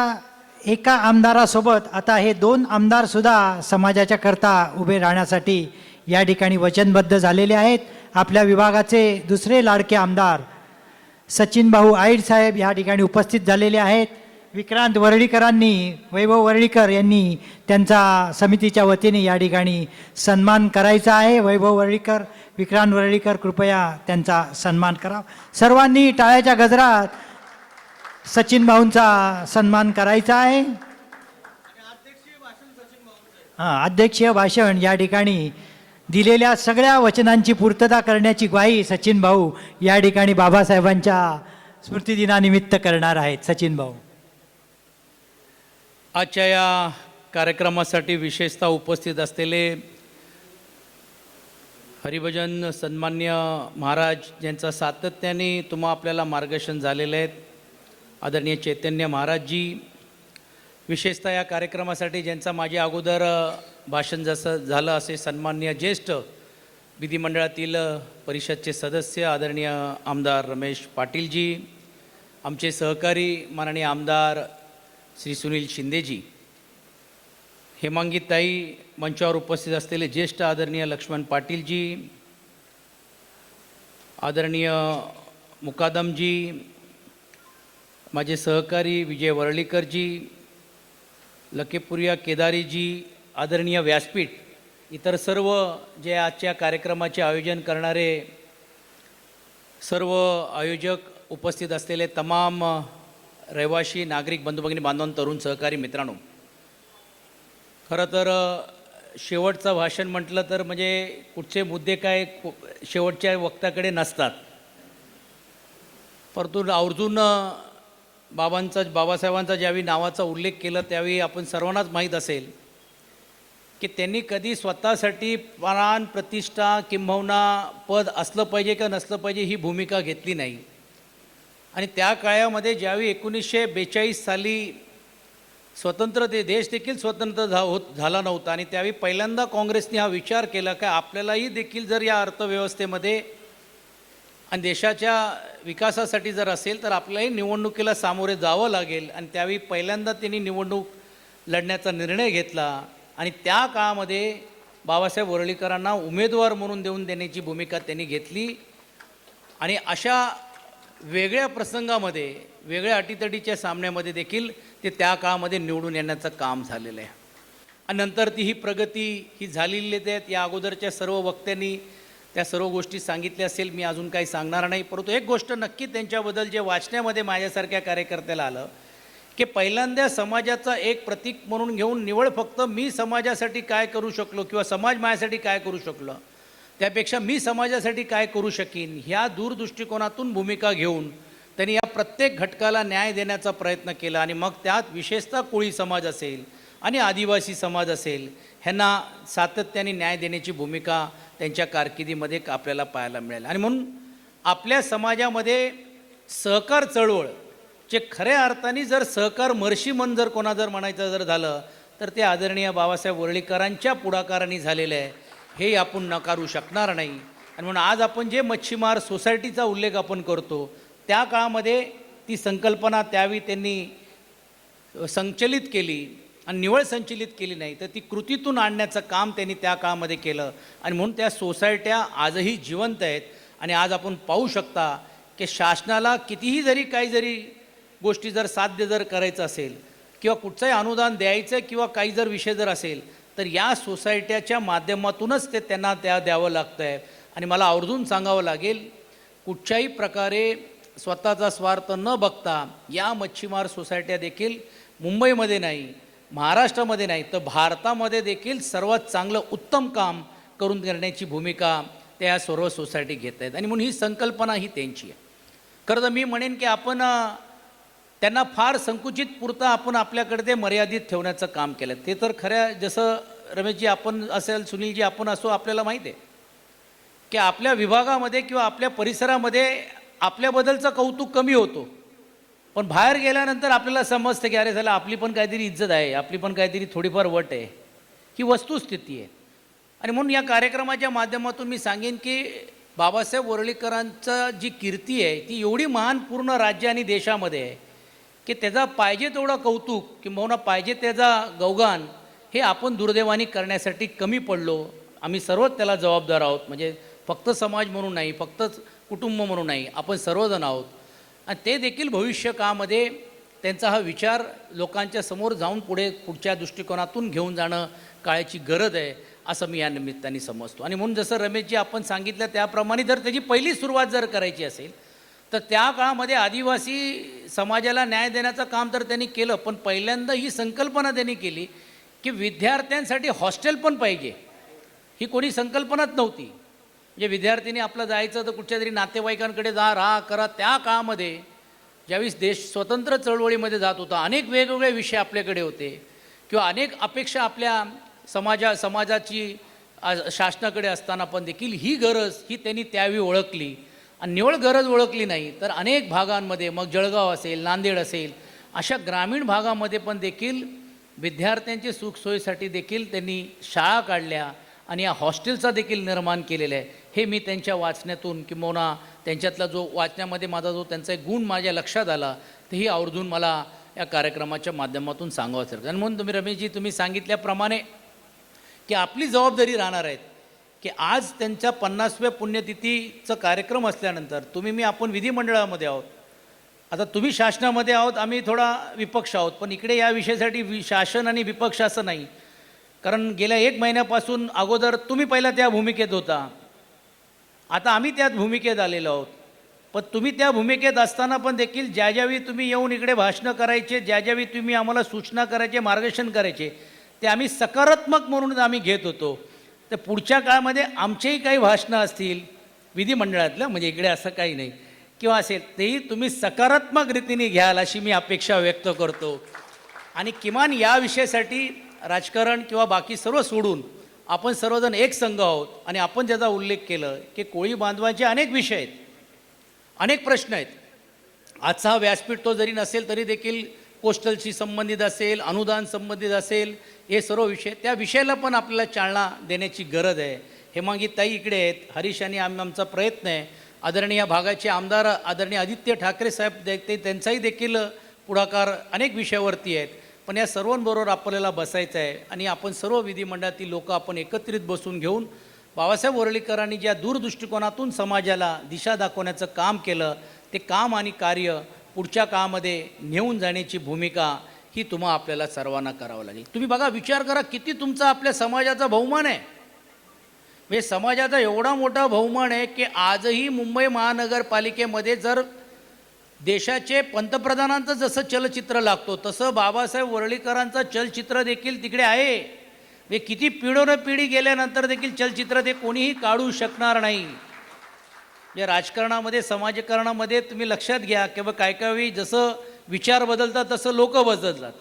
एका आमदारासोबत आता हे 2 आमदार सुद्धा समाजाच्या करता उभे राहण्यासाठी या ठिकाणी वचनबद्ध झालेले आहेत. आपल्या विभागाचे दुसरे लाडके आमदार सचिन भाऊ आईड साहेब या ठिकाणी उपस्थित झालेले आहेत. विक्रांत वर्ळीकरांनी, वैभव वर्ळीकर यांनी त्यांचा समितीच्या वतीने या ठिकाणी सन्मान करायचा आहे. वैभव वर्ळीकर, विक्रांत वर्ळीकर, कृपया त्यांचा सन्मान करा. सर्वांनी टाळ्याच्या गजरात सचिन भाऊंचा सन्मान करायचा आहे. अध्यक्षीय भाषण या ठिकाणी दिलेल्या सगळ्या वचनांची पूर्तता करण्याची ग्वाही सचिन भाऊ या ठिकाणी बाबासाहेबांच्या स्मृतिदिनानिमित्त करणार आहेत. सचिन भाऊ. आजच्या या कार्यक्रमासाठी विशेषतः उपस्थित असलेले हरिभजन सन्मान्य महाराज ज्यांचा सातत्याने तुम्हा आपल्याला मार्गदर्शन झालेले आहेत, आदरणीय चैतन्य महाराजजी, विशेषतः या कार्यक्रमासाठी ज्यांचा माझ्या अगोदर भाषण जसं झालं असे सन्मान्य ज्येष्ठ विधिमंडळातील परिषदचे सदस्य आदरणीय आमदार रमेश पाटीलजी, आमचे सहकारी माननीय आमदार श्री सुनील शिंदेजी, हेमांगीताई, मंचावर उपस्थित असलेले ज्येष्ठ आदरणीय लक्ष्मण पाटीलजी, आदरणीय मुकादमजी, माझे सहकारी विजय वर्ळीकरजी, लकेपुरिया केदारीजी, आदरणीय व्यासपीठ, इतर सर्व जे आजच्या कार्यक्रमाचे आयोजन करणारे सर्व आयोजक, उपस्थित असलेले तमाम रहिवासी, नागरिक, बंधू भगिनी, बांधवांनो, तरुण सहकारी मित्रांनो, खरं तर शेवटचं भाषण म्हटलं तर म्हणजे कुठचे मुद्दे काय शेवटच्या वक्त्याकडे नसतात, परंतु आवर्जून बाबासाहेबांचा ज्यावेळी नावाचा उल्लेख केला त्यावेळी आपण सर्वांनाच माहीत असेल की त्यांनी कधी स्वतःसाठी प्राण, प्रतिष्ठा किंबहुना पद असलं पाहिजे का नसलं पाहिजे ही भूमिका घेतली नाही. आणि त्या काळामध्ये ज्यावेळी 1942 साली स्वतंत्र देश देखील स्वतंत्र झाला नव्हता आणि त्यावेळी पहिल्यांदा काँग्रेसने हा विचार केला की आपल्यालाही देखील जर या अर्थव्यवस्थेमध्ये आणि देशाच्या विकासासाठी जर असेल तर आपल्यालाही निवडणुकीला सामोरे जावं लागेल. आणि त्यावेळी पहिल्यांदा त्यांनी निवडणूक लढण्याचा निर्णय घेतला आणि त्या काळामध्ये बाबासाहेब वरळीकरांना उमेदवार म्हणून देण्याची भूमिका त्यांनी घेतली. आणि अशा वेगळ्या प्रसंगामध्ये, वेगळ्या अटीतटीच्या सामन्यामध्ये देखील ते त्या काळामध्ये निवडून येण्याचं काम झालेलं आहे. आणि नंतर ती ही प्रगती ही झालेली आहेत. या अगोदरच्या सर्व वक्त्यांनी त्या सर्व गोष्टी सांगितल्या असेल, मी अजून काही सांगणार नाही. परंतु एक गोष्ट नक्की त्यांच्याबद्दल जे वाचण्यामध्ये माझ्यासारख्या कार्यकर्त्याला आलं की पहिल्यांदा समाजाचा एक प्रतीक म्हणून घेऊन निवड फक्त मी समाजासाठी काय करू शकलो किंवा समाज माझ्यासाठी काय करू शकलो, त्यापेक्षा मी समाजासाठी काय करू शकीन ह्या दूरदृष्टिकोनातून भूमिका घेऊन त्यांनी या प्रत्येक घटकाला न्याय देण्याचा प्रयत्न केला. आणि मग त्यात विशेषतः कोळी समाज असेल आणि आदिवासी समाज असेल ह्यांना सातत्याने न्याय देण्याची भूमिका त्यांच्या कारकिर्दीमध्ये आपल्याला पाहायला मिळेल. आणि म्हणून आपल्या समाजामध्ये सहकार चळवळ जे खऱ्या अर्थाने जर सहकार मर्शी मन जर कोणा जर म्हणायचं जर झालं तर ते आदरणीय बाबासाहेब वरळीकरांच्या पुढाकाराने झालेलं आहे, हे आपण नकारू शकणार नाही. आणि म्हणून आज आपण जे मच्छीमार सोसायटीचा उल्लेख आपण करतो त्या काळामध्ये ती संकल्पना त्यावेळी त्यांनी संचलित केली आणि निवळ संचलित केली नाही तर ती कृतीतून आणण्याचं काम त्यांनी त्या काळामध्ये केलं. आणि म्हणून त्या सोसायट्या आजही जिवंत आहेत. आणि आज आपण पाहू शकता की शासनाला कितीही जरी काही जरी गोष्टी जर साध्य जर करायचं असेल किंवा कुठचंही अनुदान द्यायचं किंवा काही जर विषय जर असेल तर या सोसायट्याच्या माध्यमातूनच ते त्यांना द्यावं लागतं आहे. आणि मला आवर्जून सांगावं लागेल, कुठच्याही प्रकारे स्वतःचा स्वार्थ न बघता या मच्छीमार सोसायट्या देखील मुंबईमध्ये नाही, महाराष्ट्रामध्ये नाही तर भारतामध्ये देखील सर्वात चांगलं उत्तम काम करून करण्याची भूमिका त्या सर्व सोसायटी घेत आहेत. आणि म्हणून ही संकल्पना ही त्यांची आहे. खरं तर मी म्हणेन की आपण त्यांना फार संकुचित पुरतं आपण आपल्याकडे ते मर्यादित ठेवण्याचं काम केलं. ते तर खऱ्या जसं रमेशजी आपण असेल, सुनीलजी आपण असो, आपल्याला माहीत आहे की आपल्या विभागामध्ये किंवा आपल्या परिसरामध्ये आपल्याबद्दलचं कौतुक कमी होतो, पण बाहेर गेल्यानंतर आपल्याला समजतं की अरे झालं आपली पण काहीतरी इज्जत आहे, आपली पण काहीतरी थोडीफार वट आहे, ही वस्तुस्थिती आहे. आणि म्हणून या कार्यक्रमाच्या माध्यमातून मी सांगेन की बाबासाहेब वरळीकरांचं जी कीर्ती आहे ती एवढी महान पूर्ण राज्य आणि देशामध्ये आहे की त्याचा पाहिजे तेवढा कौतुक किंबहुना पाहिजे त्याचा गौगान हे आपण दुर्दैवाने करण्यासाठी कमी पडलो. आम्ही सर्वच त्याला जबाबदार आहोत, म्हणजे फक्त समाज म्हणून नाही, फक्त कुटुंब म्हणून नाही, आपण सर्वजण आहोत. आणि ते देखील भविष्य काळामध्ये त्यांचा हा विचार लोकांच्या समोर जाऊन पुढच्या दृष्टिकोनातून घेऊन जाणं काळाची गरज आहे असं मी या निमित्ताने समजतो. आणि म्हणून जसं रमेशजी आपण सांगितलं त्याप्रमाणे जर त्याची पहिली सुरुवात जर करायची असेल तर त्या काळामध्ये आदिवासी समाजाला न्याय देण्याचं काम तर त्यांनी केलं, पण पहिल्यांदा ही संकल्पना त्यांनी केली की विद्यार्थ्यांसाठी हॉस्टेल पण पाहिजे. ही कोणी संकल्पनाच नव्हती. म्हणजे विद्यार्थ्यांनी आपलं जायचं तर कुठच्या तरी नातेवाईकांकडे राहा करा. त्या काळामध्ये ज्यावेळेस देश स्वतंत्र चळवळीमध्ये जात होता, अनेक वेगवेगळे विषय आपल्याकडे होते किंवा अनेक अपेक्षा आपल्या समाजाची शासनाकडे असताना पण देखील ही गरज ही त्यांनी त्यावेळी ओळखली. आणि निवळ गरज ओळखली नाही तर अनेक भागांमध्ये, मग जळगाव असेल, नांदेड असेल, अशा ग्रामीण भागामध्ये पण देखील विद्यार्थ्यांची सुखसोयीसाठी देखील त्यांनी शाळा काढल्या आणि या हॉस्टेलचा देखील निर्माण केलेलं आहे. हे मी त्यांच्या वाचण्यातून किंवा त्यांच्यातला जो वाचण्यामध्ये माझा जो त्यांचा एक गुण माझ्या लक्षात आला तेही आवर्जून मला या कार्यक्रमाच्या माध्यमातून सांगावंच लागतं. आणि म्हणून तुम्ही रमेशजी तुम्ही सांगितल्याप्रमाणे की आपली जबाबदारी राहणार आहेत की आज त्यांच्या 50व्या पुण्यतिथीचं कार्यक्रम असल्यानंतर तुम्ही मी आपण विधिमंडळामध्ये आहोत आता तुम्ही शासनामध्ये आहोत, आम्ही थोडा विपक्ष आहोत, पण इकडे या विषयासाठी शासन आणि विपक्ष असं नाही. कारण गेल्या 1 महिन्यापासून अगोदर तुम्ही पहिला त्या भूमिकेत होता, आता आम्ही त्याच भूमिकेत आलेलो आहोत. पण तुम्ही त्या भूमिकेत असताना पण देखील ज्यावेळी तुम्ही येऊन इकडे भाषणं करायचे, ज्यावेळी तुम्ही आम्हाला सूचना करायचे, मार्गदर्शन करायचे, ते आम्ही सकारात्मक म्हणून आम्ही घेत होतो. तर पुढच्या काळामध्ये आमचेही काही भाषणं असतील विधिमंडळातलं, म्हणजे इकडे असं काही नाही किंवा असेल, तेही तुम्ही सकारात्मक रीतीने घ्याल अशी मी अपेक्षा व्यक्त करतो. आणि किमान या विषयासाठी राजकारण किंवा बाकी सर्व सोडून आपण सर्वजण एक संघ आहोत. आणि आपण ज्याचा उल्लेख केलं की कोळी बांधवांचे अनेक विषय आहेत, अनेक प्रश्न आहेत. आजचा हा व्यासपीठ तो जरी नसेल तरी देखील कोस्टलशी संबंधित असेल, अनुदान संबंधित असेल, हे सर्व विषय, त्या विषयाला पण आपल्याला चालना देण्याची गरज आहे. हेमांगी ताई इकडे आहेत, हरीश आणि आमचा प्रयत्न आहे. आदरणीय या भागाचे आमदार आदरणीय आदित्य ठाकरे साहेब ते त्यांचाही देखील पुढाकार अनेक विषयावरती आहेत. पण या सर्वांबरोबर आपल्याला बसायचं आहे आणि आपण सर्व विधिमंडळातील लोक आपण एकत्रित बसून घेऊन बाबासाहेब वरळीकरांनी ज्या दूरदृष्टिकोनातून समाजाला दिशा दाखवण्याचं काम केलं, ते काम आणि कार्य पुढच्या काळामध्ये नेऊन जाण्याची भूमिका ही तुम्हा आपल्याला सर्वांना करावं लागेल. तुम्ही बघा, विचार करा किती तुमचा आपल्या समाजाचा बहुमान आहे. म्हणजे समाजाचा एवढा मोठा बहुमान आहे की आजही मुंबई महानगरपालिकेमध्ये जर देशाचे पंतप्रधानांचं जसं चलचित्र लागतो तसं बाबासाहेब वरळीकरांचं चलचित्र देखील तिकडे आहे. म्हणजे किती पिढी गेल्यानंतर देखील चलचित्र ते कोणीही काढू शकणार नाही. म्हणजे राजकारणामध्ये, समाजकारणामध्ये तुम्ही लक्षात घ्या की काय काही जसं विचार बदलतात तसं लोक बदलतात.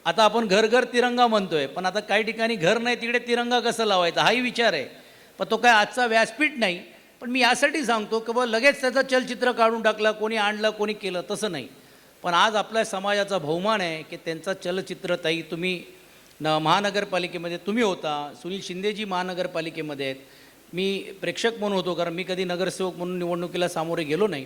आता आपण घर घर तिरंगा म्हणतोय, पण आता काही ठिकाणी घर नाही तिकडे तिरंगा कसं लावायचा हाही विचार आहे. पण तो काय आजचा व्यासपीठ नाही. पण मी यासाठी सांगतो की लगेच त्याचं चलचित्र काढून टाकलं, कोणी आणलं, कोणी केलं, तसं नाही. पण आज आपल्या समाजाचा बहुमान आहे की त्यांचा चलचित्र ताई तुम्ही महानगरपालिकेमध्ये तुम्ही होता, सुनील शिंदेजी महानगरपालिकेमध्ये आहेत, मी प्रेक्षक म्हणून होतो कारण मी कधी नगरसेवक म्हणून निवडणुकीला सामोरे गेलो नाही.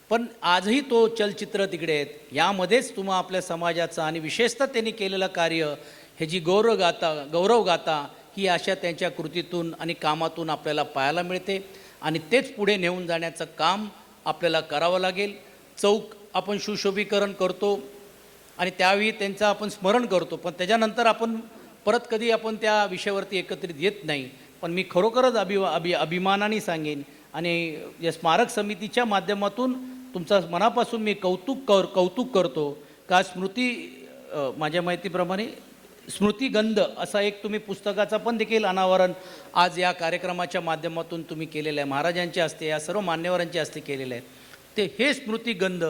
पण आजही तो चलचित्र तिकडे आहेत. यामध्येच तुम्हा आपल्या समाजाचं आणि विशेषतः त्यांनी केलेलं कार्य, हे जी गौरवगाथा ही अशा त्यांच्या कृतीतून आणि कामातून आपल्याला पाहायला मिळते. आणि तेच पुढे नेऊन जाण्याचं काम आपल्याला करावं लागेल. चौक आपण सुशोभीकरण करतो आणि त्यावेळी त्यांचं आपण स्मरण करतो, पण त्याच्यानंतर आपण परत कधी आपण त्या विषयावरती एकत्रित येत नाही. पण मी खरोखरच अभिमानाने सांगेन आणि या स्मारक समितीच्या माध्यमातून तुमचं मनापासून मी कौतुक करतो का माझ्या माहितीप्रमाणे स्मृतिगंध असा एक तुम्ही पुस्तकाचा पण देखील अनावरण आज या कार्यक्रमाच्या माध्यमातून तुम्ही केलेलं आहे. महाराजांच्या हस्ते, या सर्व मान्यवरांच्या हस्ते केलेलं आहे. ते हे स्मृतिगंध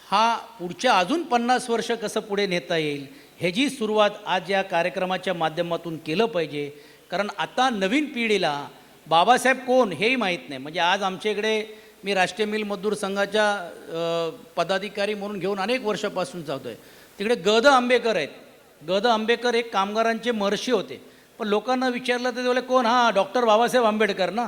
हा पुढच्या अजून 50 वर्ष कसं पुढे नेता येईल ह्याची सुरुवात आज या कार्यक्रमाच्या माध्यमातून केलं पाहिजे. कारण आता नवीन पिढीला बाबासाहेब कोण हेही माहीत नाही. म्हणजे आज आमच्या इकडे मी राष्ट्रीय मिल मजदूर संघाच्या पदाधिकारी म्हणून घेऊन अनेक वर्षापासून जातो आहे. तिकडे ग. आंबेकर आहेत. ग. आंबेकर एक कामगारांचे महर्षी होते. पण लोकांना विचारलं तर ते बोलले कोण? हां, डॉक्टर बाबासाहेब आंबेडकर ना.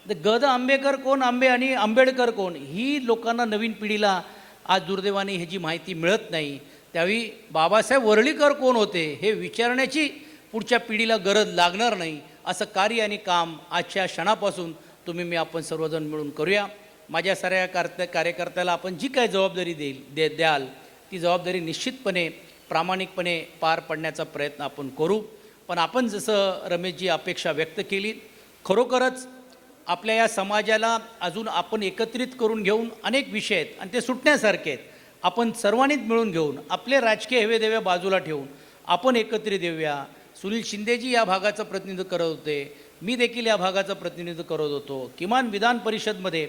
तर ग. आंबेकर कोण, आणि आंबेडकर कोण, ही लोकांना नवीन पिढीला आज दुर्दैवाने ह्याची माहिती मिळत नाही. त्यावेळी बाबासाहेब वरळीकर कोण होते हे विचारण्याची पुढच्या पिढीला गरज लागणार नाही. असं कार्य आणि काम आजच्या क्षणापासून मी आपण सर्वजण मिळून करूया. माझ्या साऱ्या कार्यकर्त्याला आपण जी काय जबाबदारी द्याल ती जबाबदारी निश्चितपणे प्रामाणिकपणे पार पाडण्याचा प्रयत्न आपण करू. पण आपण जसं रमेशजी अपेक्षा व्यक्त केली, खरोखरच आपल्या या समाजाला अजून आपण एकत्रित करून घेऊन अनेक विषय आहेत आणि ते सुटण्यासारखे आहेत. आपण सर्वांनीच मिळून घेऊन आपले राजकीय हेवेदेवे बाजूला ठेवून आपण एकत्रित येऊया. सुनील शिंदेजी या भागाचं प्रतिनिधित्व करत होते, मी देखील या भागाचं प्रतिनिधित्व करत होतो. किमान विधान परिषदमध्ये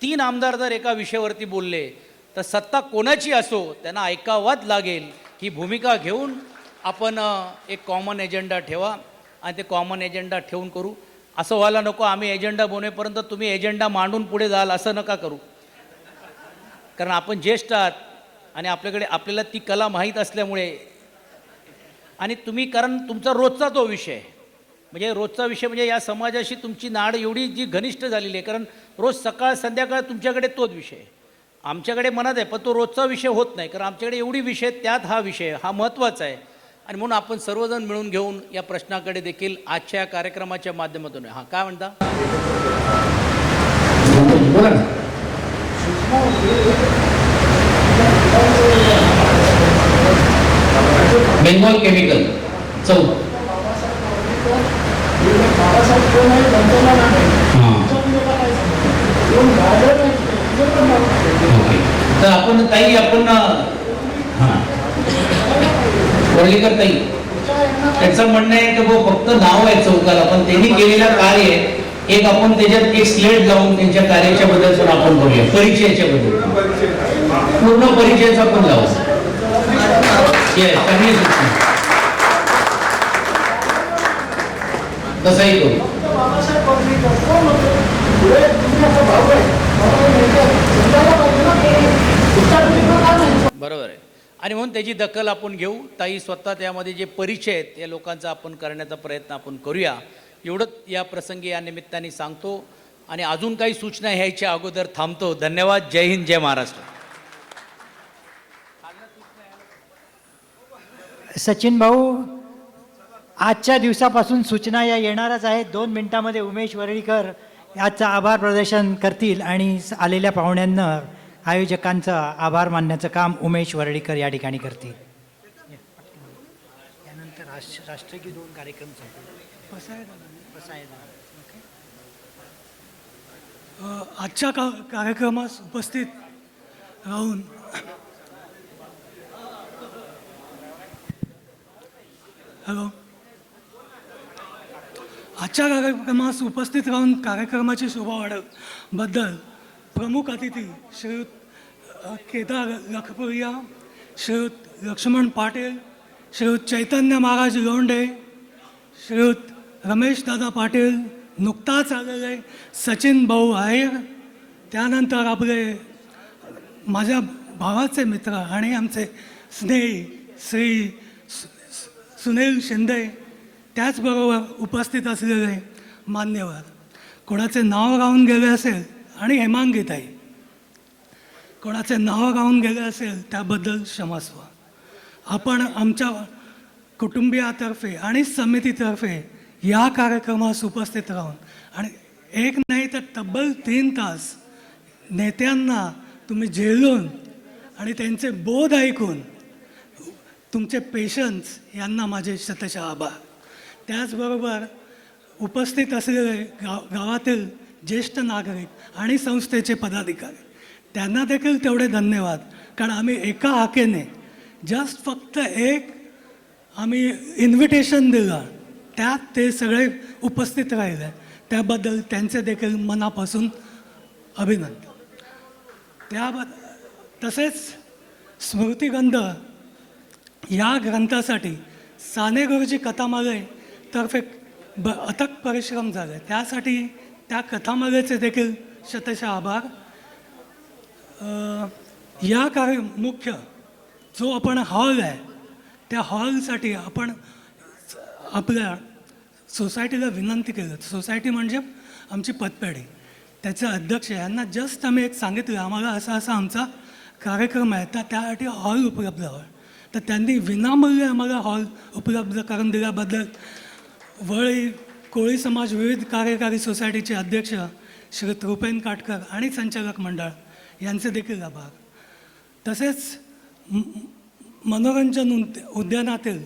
3 आमदार जर एका विषयावरती बोलले तर सत्ता कोणाची असो त्यांना ऐकावाच लागेल. ही भूमिका घेऊन आपण एक कॉमन एजेंडा ठेवा आणि ते कॉमन एजेंडा ठेवून करू. असं व्हायला नको आम्ही एजेंडा बनवेपर्यंत तुम्ही एजेंडा मांडून पुढे जाल, असं नका करू. कारण आपण ज्येष्ठ आहात आणि आपल्याला ती कला माहीत असल्यामुळे आणि तुम्ही, कारण तुमचा रोजचा तो विषय म्हणजे रोजचा विषय म्हणजे या समाजाशी तुमची नाड एवढी जी घनिष्ठ झालेली आहे. कारण रोज सकाळ संध्याकाळ तुमच्याकडे तोच विषय आहे. आमच्याकडे मनात आहे पण तो रोजचा विषय होत नाही. कारण आमच्याकडे एवढी विषय त्यात हा विषय हा महत्त्वाचा आहे. आणि म्हणून आपण सर्वजण मिळून घेऊन या प्रश्नाकडे देखील आजच्या या कार्यक्रमाच्या माध्यमातून हां काय म्हणता बेंगॉल केमिकल चौक. हां. ओके. तर आपण ताई आपण हां वर्लीकर ताई त्याचं म्हणणं आहे की भाऊ फक्त नाव आहे चौकाला, पण त्यांनी केलेलं कार्य एक आपण त्याच्यात एक स्लेट लावून त्यांच्या कार्याच्या बद्दल पण आपण करूया, परिचयाच्या बद्दल पूर्ण परिचयाचा आपण लावू. चांगली सूचना, तसंही करू. बरोबर आहे. आणि म्हणून त्याची दखल आपण घेऊ. ताई स्वतः त्यामध्ये जे परिचय आहेत या लोकांचा आपण करण्याचा प्रयत्न आपण करूया. एवढंच या प्रसंगी या निमित्ताने सांगतो आणि अजून काही सूचना ह्याच्या अगोदर थांबतो. धन्यवाद. जय हिंद, जय महाराष्ट्र. सचिन भाऊ, आजच्या दिवसापासून सूचना या येणारच आहेत. 2 मिनिटामध्ये उमेश वरळीकर याचा आभार प्रदर्शन करतील आणि आलेल्या पाहुण्यांना आयोजकांचा आभार मानण्याचं काम उमेश वरळीकर या ठिकाणी करतील. यानंतर राष्ट्रगीत 2 कार्यक्रम आजच्या कार्यक्रमास उपस्थित राहून आजच्या कार्यक्रमास उपस्थित राहून कार्यक्रमाची शोभा वाढवल्याबद्दल प्रमुख अतिथी श्रीयुत केदार लखपुरिया, श्रीयुत लक्ष्मण पाटील, श्रीयुत चैतन्य महाराज लोंढे, श्रीयुत रमेश दादा पाटील, नुकताच आलेले सचिन भाऊ आहेर, त्यानंतर आपले माझ्या भावाचे मित्र आणि आमचे स्नेही श्री सुनील शिंदे, त्याचबरोबर उपस्थित असलेले मान्यवर. कोणाचे नाव राहून गेले असेल आणि हेमांगीताई, कोणाचे नाव राहून गेले असेल त्याबद्दल क्षमस्व. आपण आमच्या कुटुंबियातर्फे आणि समितीतर्फे या कार्यक्रमास उपस्थित राहून आणि एक नाही तर तब्बल 3 तास नेत्यांना तुम्ही झेलून आणि त्यांचे बोध ऐकून तुमचे पेशन्स यांना माझे शतशः आभार. त्याचबरोबर उपस्थित असलेले गावातील ज्येष्ठ नागरिक आणि संस्थेचे पदाधिकारी त्यांना देखील तेवढे धन्यवाद. कारण आम्ही एका हाकेने जस्ट फक्त एक आम्ही इन्व्हिटेशन दिलं, त्यात ते सगळे उपस्थित राहिले, त्याबद्दल त्यांचे देखील मनापासून अभिनंदन. तसेच स्मृतिगंध या ग्रंथासाठी साने गुरुजी कथामाले तर्फे अथक परिश्रम झाले, त्यासाठी त्या कथामालेचे देखील शतशः आभार. या मुख्य जो आपण हॉल आहे त्या हॉलसाठी आपण आपल्या सोसायटीला विनंती केलं. सोसायटी म्हणजे आमची पतपेढी, त्याचे अध्यक्ष यांना जस्ट आम्ही एक सांगितलं आम्हाला असा असा आमचा कार्यक्रम आहे, तर त्यासाठी हॉल उपलब्ध हवा. तर त्यांनी विनामूल्य आम्हाला हॉल उपलब्ध करून दिल्याबद्दल वळी कोळी समाज विविध कार्यकारी सोसायटीचे अध्यक्ष श्री रुपेन काटकर आणि संचालक मंडळ यांचे देखील आभार. तसेच मनोरंजन उद्यानातील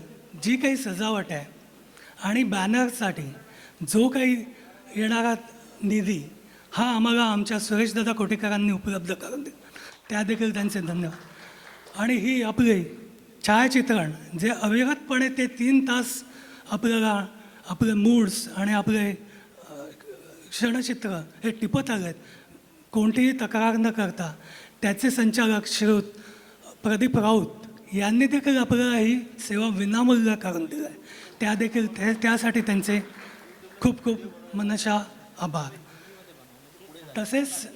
जी काही सजावट आहे आणि बॅनरसाठी जो काही येणारा निधी हा आम्हाला आमच्या सुरेशदादा कोटेकरांनी उपलब्ध करून दिला, त्या देखील त्यांचे धन्यवाद. आणि ही आपले छायाचित्रण जे अविरतपणे ते 3 तास आपल्याला आपले मूड्स आणि आपले क्षणचित्र हे टिपत आलेत, कोणतीही तक्रार न करता त्याचे संचालक श्रीयुत प्रदीप राऊत यांनी देखील आपल्याला ही सेवा विनामूल्य करून दिली आहे, त्या देखील त्यासाठी त्यांचे खूप खूप मनशा आभार. तसेच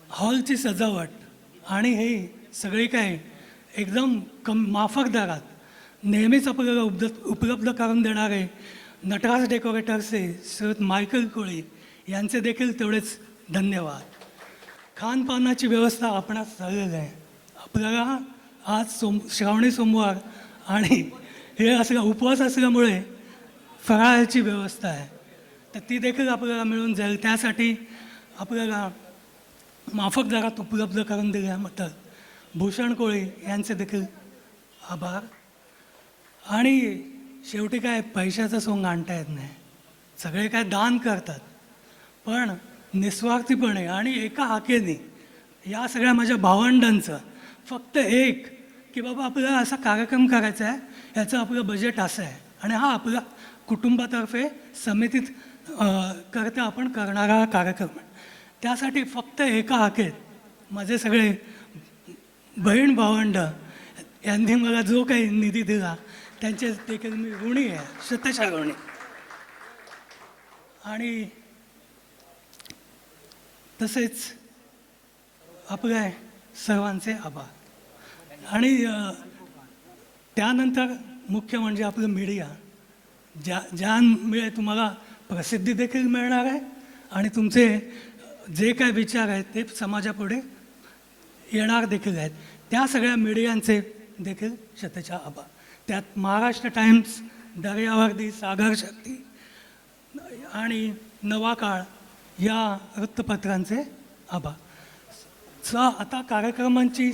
हॉलची सजावट आणि हे सगळे काही एकदम माफक दरात नेहमीच आपल्याला उपलब्ध करून देणारे नटराज डेकोरेटर्सचे श्रीयुत मायकल कोळी यांचे देखील तेवढेच धन्यवाद. खानपानाची व्यवस्था आपणास झालेली आहे. आपल्याला आज श्रावणी सोमवार आणि हे असं उपवास असल्यामुळे फराळाची व्यवस्था आहे, तर ती देखील आपल्याला मिळून जाईल. त्यासाठी आपल्याला माफक दरात उपलब्ध करून दिल्याबद्दल भूषण कोळी यांचे देखील आभार. आणि शेवटी काय पैशाचं सोंग आणता येत नाही, सगळे काय दान करतात, पण निस्वार्थीपणे आणि एका हाकेने या सगळ्या माझ्या भावंडांचं फक्त एक की बाबा आपल्याला असा कार्यक्रम करायचा आहे, याचं आपलं बजेट असं आहे आणि हा आपला कुटुंबातर्फे समितीत करता आपण करणारा कार्यक्रम आहे. त्यासाठी फक्त एका हाकेत माझे सगळे बहीण भावंड यांनी मला जो काही निधी दिला त्यांचे देखील मी ऋणी आहे, शतशः ऋणी. आणि तसेच आपल्या सर्वांचे आभार. आणि त्यानंतर मुख्य म्हणजे आपलं मीडिया, ज्यामुळे तुम्हाला प्रसिद्धी देखील मिळणार आहे आणि तुमचे जे काय विचार आहेत ते समाजापुढे येणार देखील आहेत. त्या सगळ्या मीडियांचे देखील शतशः आभार. त्यात महाराष्ट्र टाइम्स, दर्यावर्दी, सागर शक्ती आणि नवा काळ या वृत्तपत्रांचे आभार. आता कार्यक्रमाची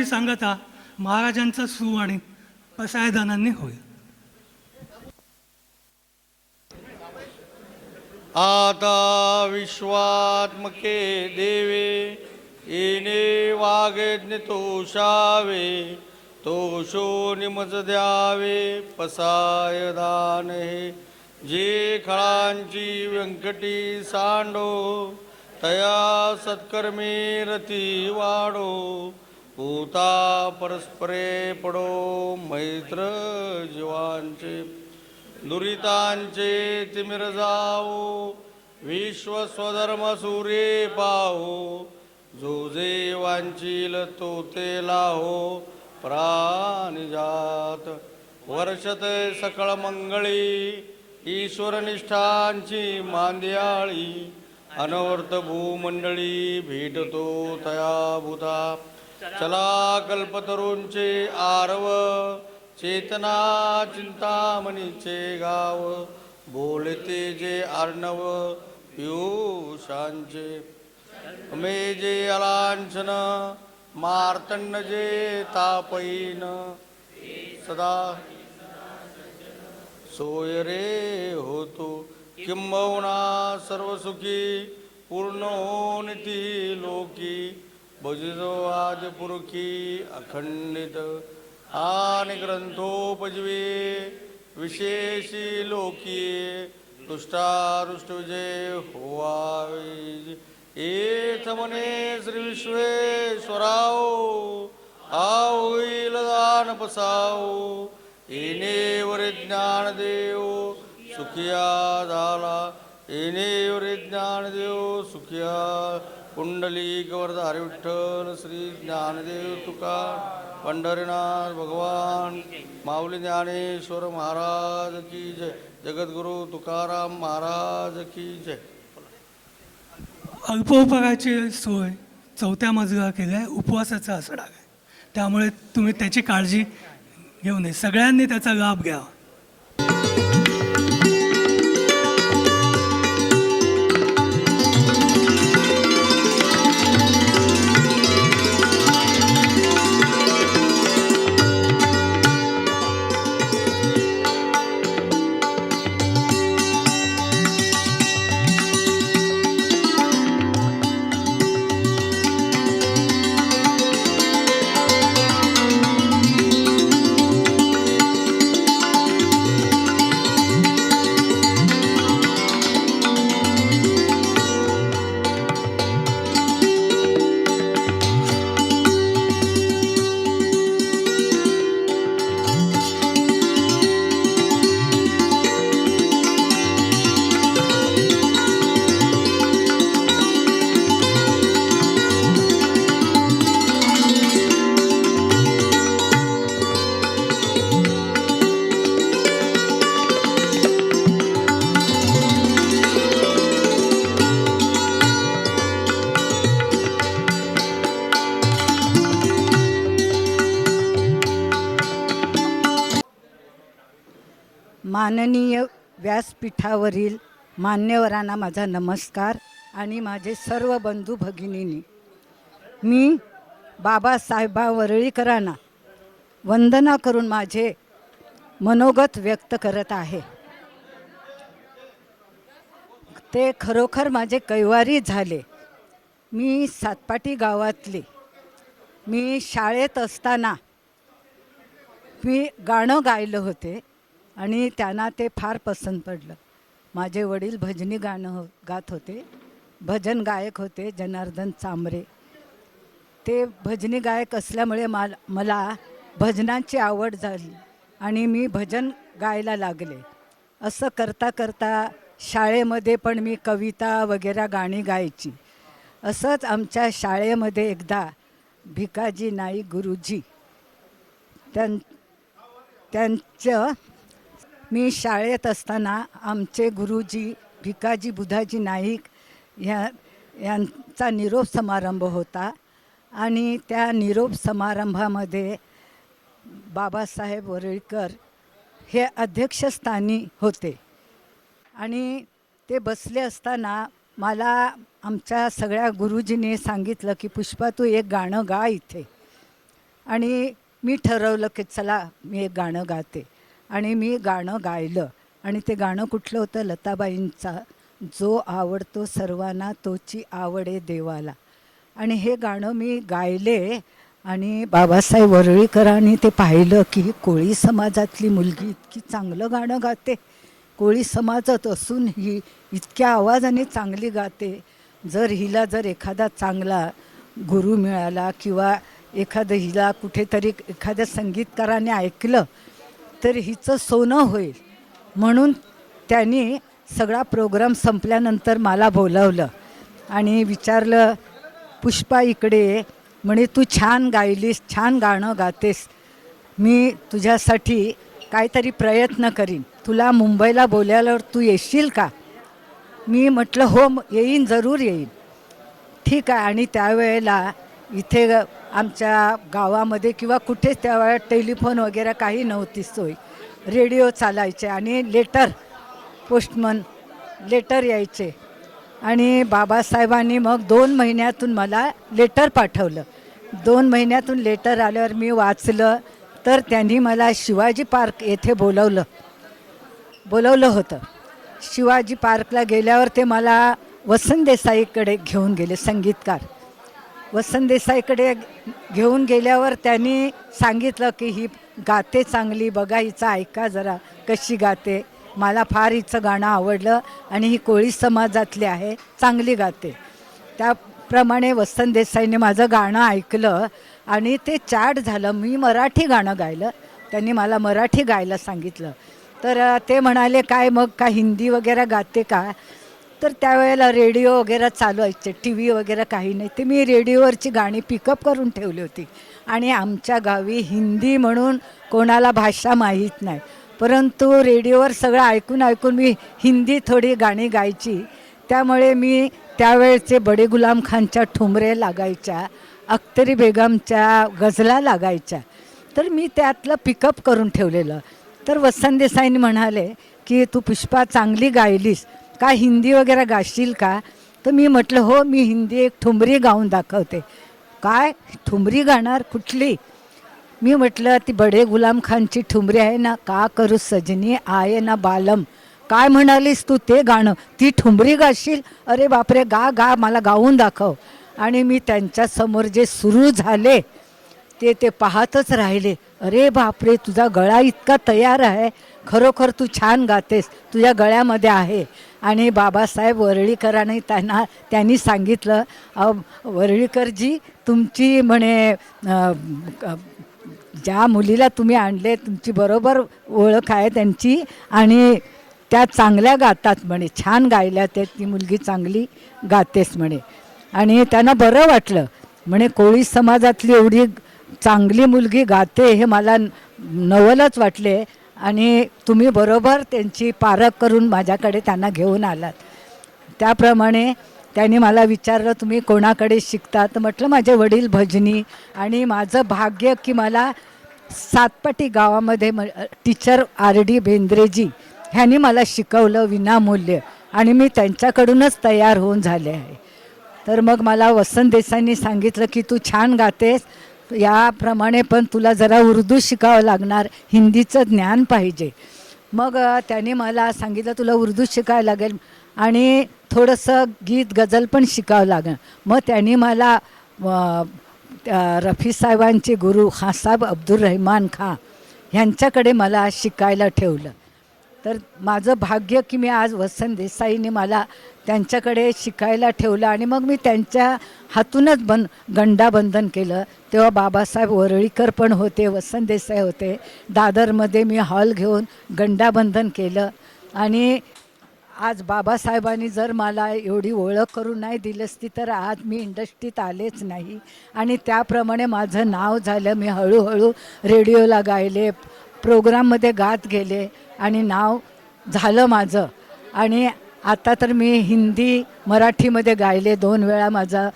सांगता महाराजांचा सू आणि पसायदानांनी होईल. आता विश्वात्मके देवे येणे वागज्ञ तोषावे, तोषो निमज द्यावे पसाय दान हे. जे खळांची व्यंकटी सांडो, तया सत्कर्मे रती वाढो. पूता परस्परे पडो मैत्र जीवांचे, दुरितांचे तिमिर जावो. विश्व स्वधर्म सूर्ये पाहो, जो जे वांचील तो ते लाहो. प्राणिजात वर्षत सकळ मंगळी, ईश्वरनिष्ठांची मांदियाळी. अनवर्त भूमंडळी भेटतो तया भूता. चला कल्पतरूंचे आरव, चेतना चिंतामणीचे गाव. बोलते जे अर्णव पियुषांचे, मे जे अलांछन मार्तंड जे तापईन. सदा सोय रे होतो किंबहुना सर्वसुखी, पूर्ण हो निती लोकी. भजितो आदिपुरुखी अखंडित, आणि ग्रंथोपजीवे विशेषी लोकी. तुष्टारुष्ट विजय होवावे, एथ मने श्री विश्वेश्वराओ. होईल दान पसाओ, येणेवर ज्ञान देव सुखिया झाला. येणेवर ज्ञान देव सुखिया. कुंडलिक वरदारी विठ्ठल श्री ज्ञानदेव तुकार, पंढरीनाथ भगवान, माऊली ज्ञानेश्वर महाराज की जय. जगद्गुरु तुकाराम महाराज की जय. अल्पोपहाराची सोय 4थ्या मजल्यावर केली आहे. उपवासाचा असणार आहे, त्यामुळे तुम्ही त्याची काळजी घेऊ नये. सगळ्यांनी त्याचा लाभ घ्यावा. माननीय व्यासपीठावरील मान्यवरांना माझा नमस्कार. आणि माझे सर्व बंधू भगिनींनी मी बाबासाहेबा वरळीकरांना वंदना करून माझे मनोगत व्यक्त करत आहे. ते खरोखर माझे कैवारी झाले. मी सातपाटी गावातले. मी शाळेत असताना मी गाणं गायलं होते आणि त्यांना ते फार पसंत पडलं. माझे वडील भजनी गाणं गात होते, भजन गायक होते जनार्दन चांबरे. ते भजनी गायक असल्यामुळे मला भजनाची आवड झाली आणि मी भजन गायला लागले. असं करता करता शाळेमध्ये पण मी कविता वगैरे गाणी गायची. असंच आमच्या शाळेमध्ये एकदा भिकाजी नाईक गुरुजी त्यांचं मी शाळेत असताना आमचे गुरुजी भिकाजी बुधाजी नाईक यांचा निरोप समारंभ होता आणि त्या निरोप समारंभामध्ये बाबासाहेब वरळीकर हे अध्यक्षस्थानी होते आणि ते बसले असताना मला आमच्या सगळ्या गुरुजींनी सांगितलं की पुष्पा तू एक गाणं गा इथे. आणि मी ठरवलं की चला मी एक गाणं गाते आणि मी गाणं गायलं. आणि ते गाणं कुठलं होतं? लताबाईंचा जो आवडतो सर्वांना तोची आवडे देवाला. आणि हे गाणं मी गायले आणि बाबासाहेब वरळीकरांनी ते पाहिलं की कोळी समाजातली मुलगी इतकी चांगलं गाणं गाते, कोळी समाजात असून ही इतक्या आवाजाने चांगली गाते. जर एखादा चांगला गुरु मिळाला किंवा एखादं हिला कुठेतरी एखाद्या संगीतकाराने ऐकलं तर हिचं सोनं होईल. म्हणून त्यांनी सगळा प्रोग्राम संपल्यानंतर मला बोलावलं आणि विचारलं पुष्पा इकडे. म्हणे तू छान गायलीस, छान गाणं गातेस, मी तुझ्यासाठी काहीतरी प्रयत्न करीन, तुला मुंबईला बोलावल्यावर तू येशील का? मी म्हटलं हो येईन, जरूर येईन. ठीक आहे. आणि त्यावेळेला इथे आमच्या गावामध्ये किंवा कुठेच त्यावेळेला टेलिफोन वगैरे काही नव्हती सोय. रेडिओ चालायचे आणि पोस्टमन लेटर यायचे. आणि बाबासाहेबांनी मग 2 महिन्यातून मला लेटर पाठवलं. 2 महिन्यातून लेटर आल्यावर मी वाचलं तर त्यांनी मला शिवाजी पार्क येथे बोलवलं होतं. शिवाजी पार्कला गेल्यावर ते मला वसंत देसाईकडे घेऊन गेले, संगीतकार. वसंत देसाईकडे घेऊन गेल्यावर त्यांनी सांगितलं की ही गाते चांगली, बघा हिचं ऐका जरा कशी गाते. मला फार हिचं गाणं आवडलं आणि ही कोळी समाजातली आहे, चांगली गाते. त्याप्रमाणे वसंत देसाईने माझं गाणं ऐकलं आणि ते चाट झालं. मी मराठी गाणं गायलं, त्यांनी मला मराठी गायला सांगितलं. तर ते म्हणाले काय मग का हिंदी वगैरे गाते का? तर त्यावेळेला रेडिओ वगैरे चालवायचे, टी व्ही वगैरे काही नाही. ते मी रेडिओवरची गाणी पिकअप करून ठेवली होती. आणि आमच्या गावी हिंदी म्हणून कोणाला भाषा माहीत नाही, परंतु रेडिओवर सगळं ऐकून मी हिंदी थोडी गाणी गायची. त्यामुळे मी त्यावेळचे बडे गुलाम खानच्या ठुमरे लागायच्या, अख्तरी बेगमच्या गझला लागायच्या. तर मी त्यातलं पिकअप करून ठेवलेलं. तर वसंत देसाईंनी म्हणाले की तू पुष्पा चांगली गायलीस, का हिंदी वगैरे गाशील का? तर मी म्हटलं हो मी हिंदी एक ठुमरी गाऊन दाखवते. काय ठुमरी गाणार? कुठली? मी म्हटलं ती बडे गुलाम खानची ठुमरी आहे ना, का करू सजनी आये ना बालम. काय म्हणालीस तू? ते गाणं, ती ठुमरी गाशील? अरे बापरे, गा मला गाऊन दाखव. आणि मी त्यांच्यासमोर जे सुरू झाले ते पाहतच राहिले. अरे बापरे, तुझा गळा इतका तयार आहे, खरोखर तू छान गातेस, तुझ्या गळ्यामध्ये आहे. आणि बाबासाहेब वरळीकरांनी त्यांनी सांगितलं वरळीकरजी तुमची म्हणे ज्या मुलीला तुम्ही आणले तुमची बरोबर ओळख आहे त्यांची आणि त्या चांगल्या गातात म्हणे, छान गायल्या ते, ती मुलगी चांगली गातेस म्हणे. आणि त्यांना बरं वाटलं. म्हणे कोळी समाजातली एवढी चांगली मुलगी गाते हे मला नवलच वाटले आणि तुम्ही बरोबर त्यांची पारख करून माझ्याकडे त्यांना घेऊन आलात. त्याप्रमाणे त्यांनी मला विचारलं तुम्ही कोणाकडे शिकता? तर म्हटलं माझे वडील भजनी. आणि माझं भाग्य की मला सातपाटी गावामध्ये टीचर RD बेंद्रेजी ह्यांनी मला शिकवलं विनामूल्य. आणि मी त्यांच्याकडूनच तयार होऊन झाले आहे. तर मग मला वसंत देसाईंनी सांगितलं की तू छान गातेस, याप्रमाणे पण तुला जरा उर्दू शिकावं लागणार, हिंदीचं ज्ञान पाहिजे. मग त्यांनी मला सांगितलं तुला उर्दू शिकायला लागेल आणि थोडंसं गीत गझल पण शिकावं लागेल. मग त्यांनी मला रफी साहेबांचे गुरु खासाब अब्दुल रहमान खां ह्यांच्याकडे मला शिकायला ठेवलं. तर माझं भाग्य की मी आज वसंत देसाईने मला त्यांच्याकडे शिकायला ठेवलं आणि मग मी त्यांच्या हातूनच गंडाबंधन केलं. तेव्हा बाबासाहेब वरळीकर पण होते, वसंत देसाई होते. दादरमध्ये मी हॉल घेऊन गंडाबंधन केलं आणि आज बाबासाहेबांनी जर मला एवढी ओळख करून नाही दिली असती तर आज मी इंडस्ट्रीत आलेच नाही. आणि त्याप्रमाणे माझं नाव झालं. मी हळूहळू रेडिओला गायले, प्रोग्राममध्ये गात गेले आणि नाव झालं माझं. आणि आता तर मी हिंदी मराठीमध्ये गायले 2 वेळा. माझा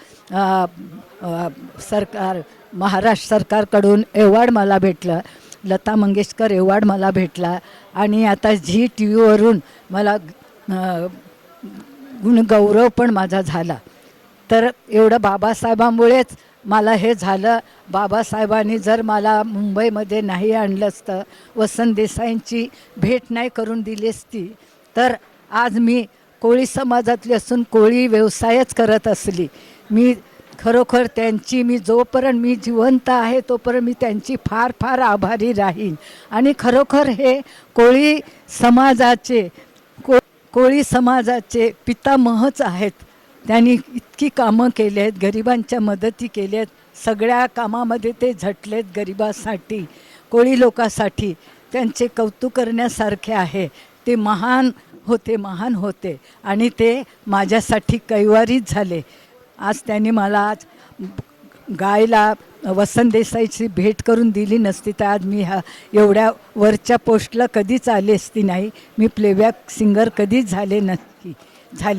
महाराष्ट्र सरकारकडून एवॉर्ड मला भेटलं, लता मंगेशकर एवॉर्ड मला भेटला. आणि आता झी टी व्हीवरून मला गुणगौरव पण माझा झाला. तर एवढं बाबासाहेबांमुळेच मला हे झालं. बाबासाहेबांनी जर मला मुंबईमध्ये नाही आणलं असतं, वसंत देसाईंची भेट नाही करून दिली असती, तर आज मी कोळी समाजातली असून कोळी व्यवसायच करत असली. मी खरोखर त्यांची, मी जोपर्यंत मी जिवंत आहे तोपर्यंत मी त्यांची फार फार आभारी राहीन. आणि खरोखर हे कोळी समाजाचे पितामहच आहेत. त्यांनी इतकी कामं केली आहेत, गरिबांच्या मदती केल्या आहेत, सगळ्या कामामध्ये ते झटलेत गरिबासाठी, कोळी लोकांसाठी. त्यांचे कौतुक करण्यासारखे आहे. ते महान होते आणि ते माझ्यासाठी कैवारीच झाले. आज त्यांनी मला आज गायला वसंत देसाईची भेट करून दिली नसती तर आज मी एवढ्या वरच्या पोस्टला कधीच आले असती नाही. मी प्लेबॅक सिंगर कधीच झाली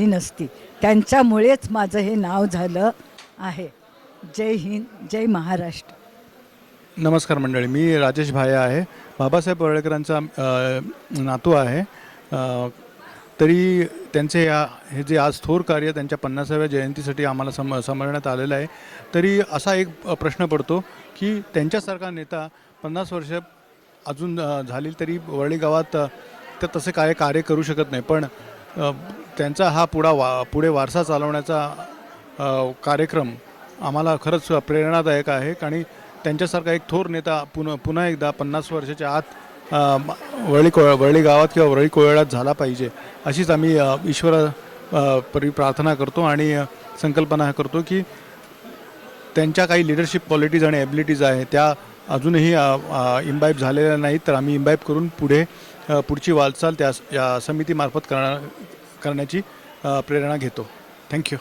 नसती. त्यांच्यामुळेच माझं हे नाव झालं आहे. जय हिंद, जय महाराष्ट्र. नमस्कार मंडळी, मी राजेश भाया आहे. बाबासाहेब वरळीकरांचा नातू आहे. तरी त्यांचे हे जे आज थोर कार्य त्यांच्या 50व्या जयंतीसाठी आम्हाला समजण्यात आलेलं आहे. तरी असा एक प्रश्न पडतो की त्यांच्यासारखा नेता 50 वर्ष अजून झाली तरी वरळी गावात तर तसे कार्य करू शकत नाही. पण त्यांचा हा पुढे वारसा चालवण्याचा कार्यक्रम आम्हाला खरंच प्रेरणादायक आहे. आणि त्यांच्यासारखा एक थोर नेता पुन्हा एकदा 50 वर्षाच्या आत वरळी गावात किंवा वरळी कोळ्यात झाला पाहिजे, अशीच आम्ही ईश्वरापरी प्रार्थना करतो आणि संकल्पना करतो की त्यांच्या काही लिडरशिप क्वालिटीज आणि ॲबिलिटीज आहे त्या अजूनही इम्बाईब झालेल्या नाहीत. तर आम्ही इम्बाईब करून पुढची वाटचाल या समितीमार्फत करण्याची प्रेरणा घेतो. थँक्यू.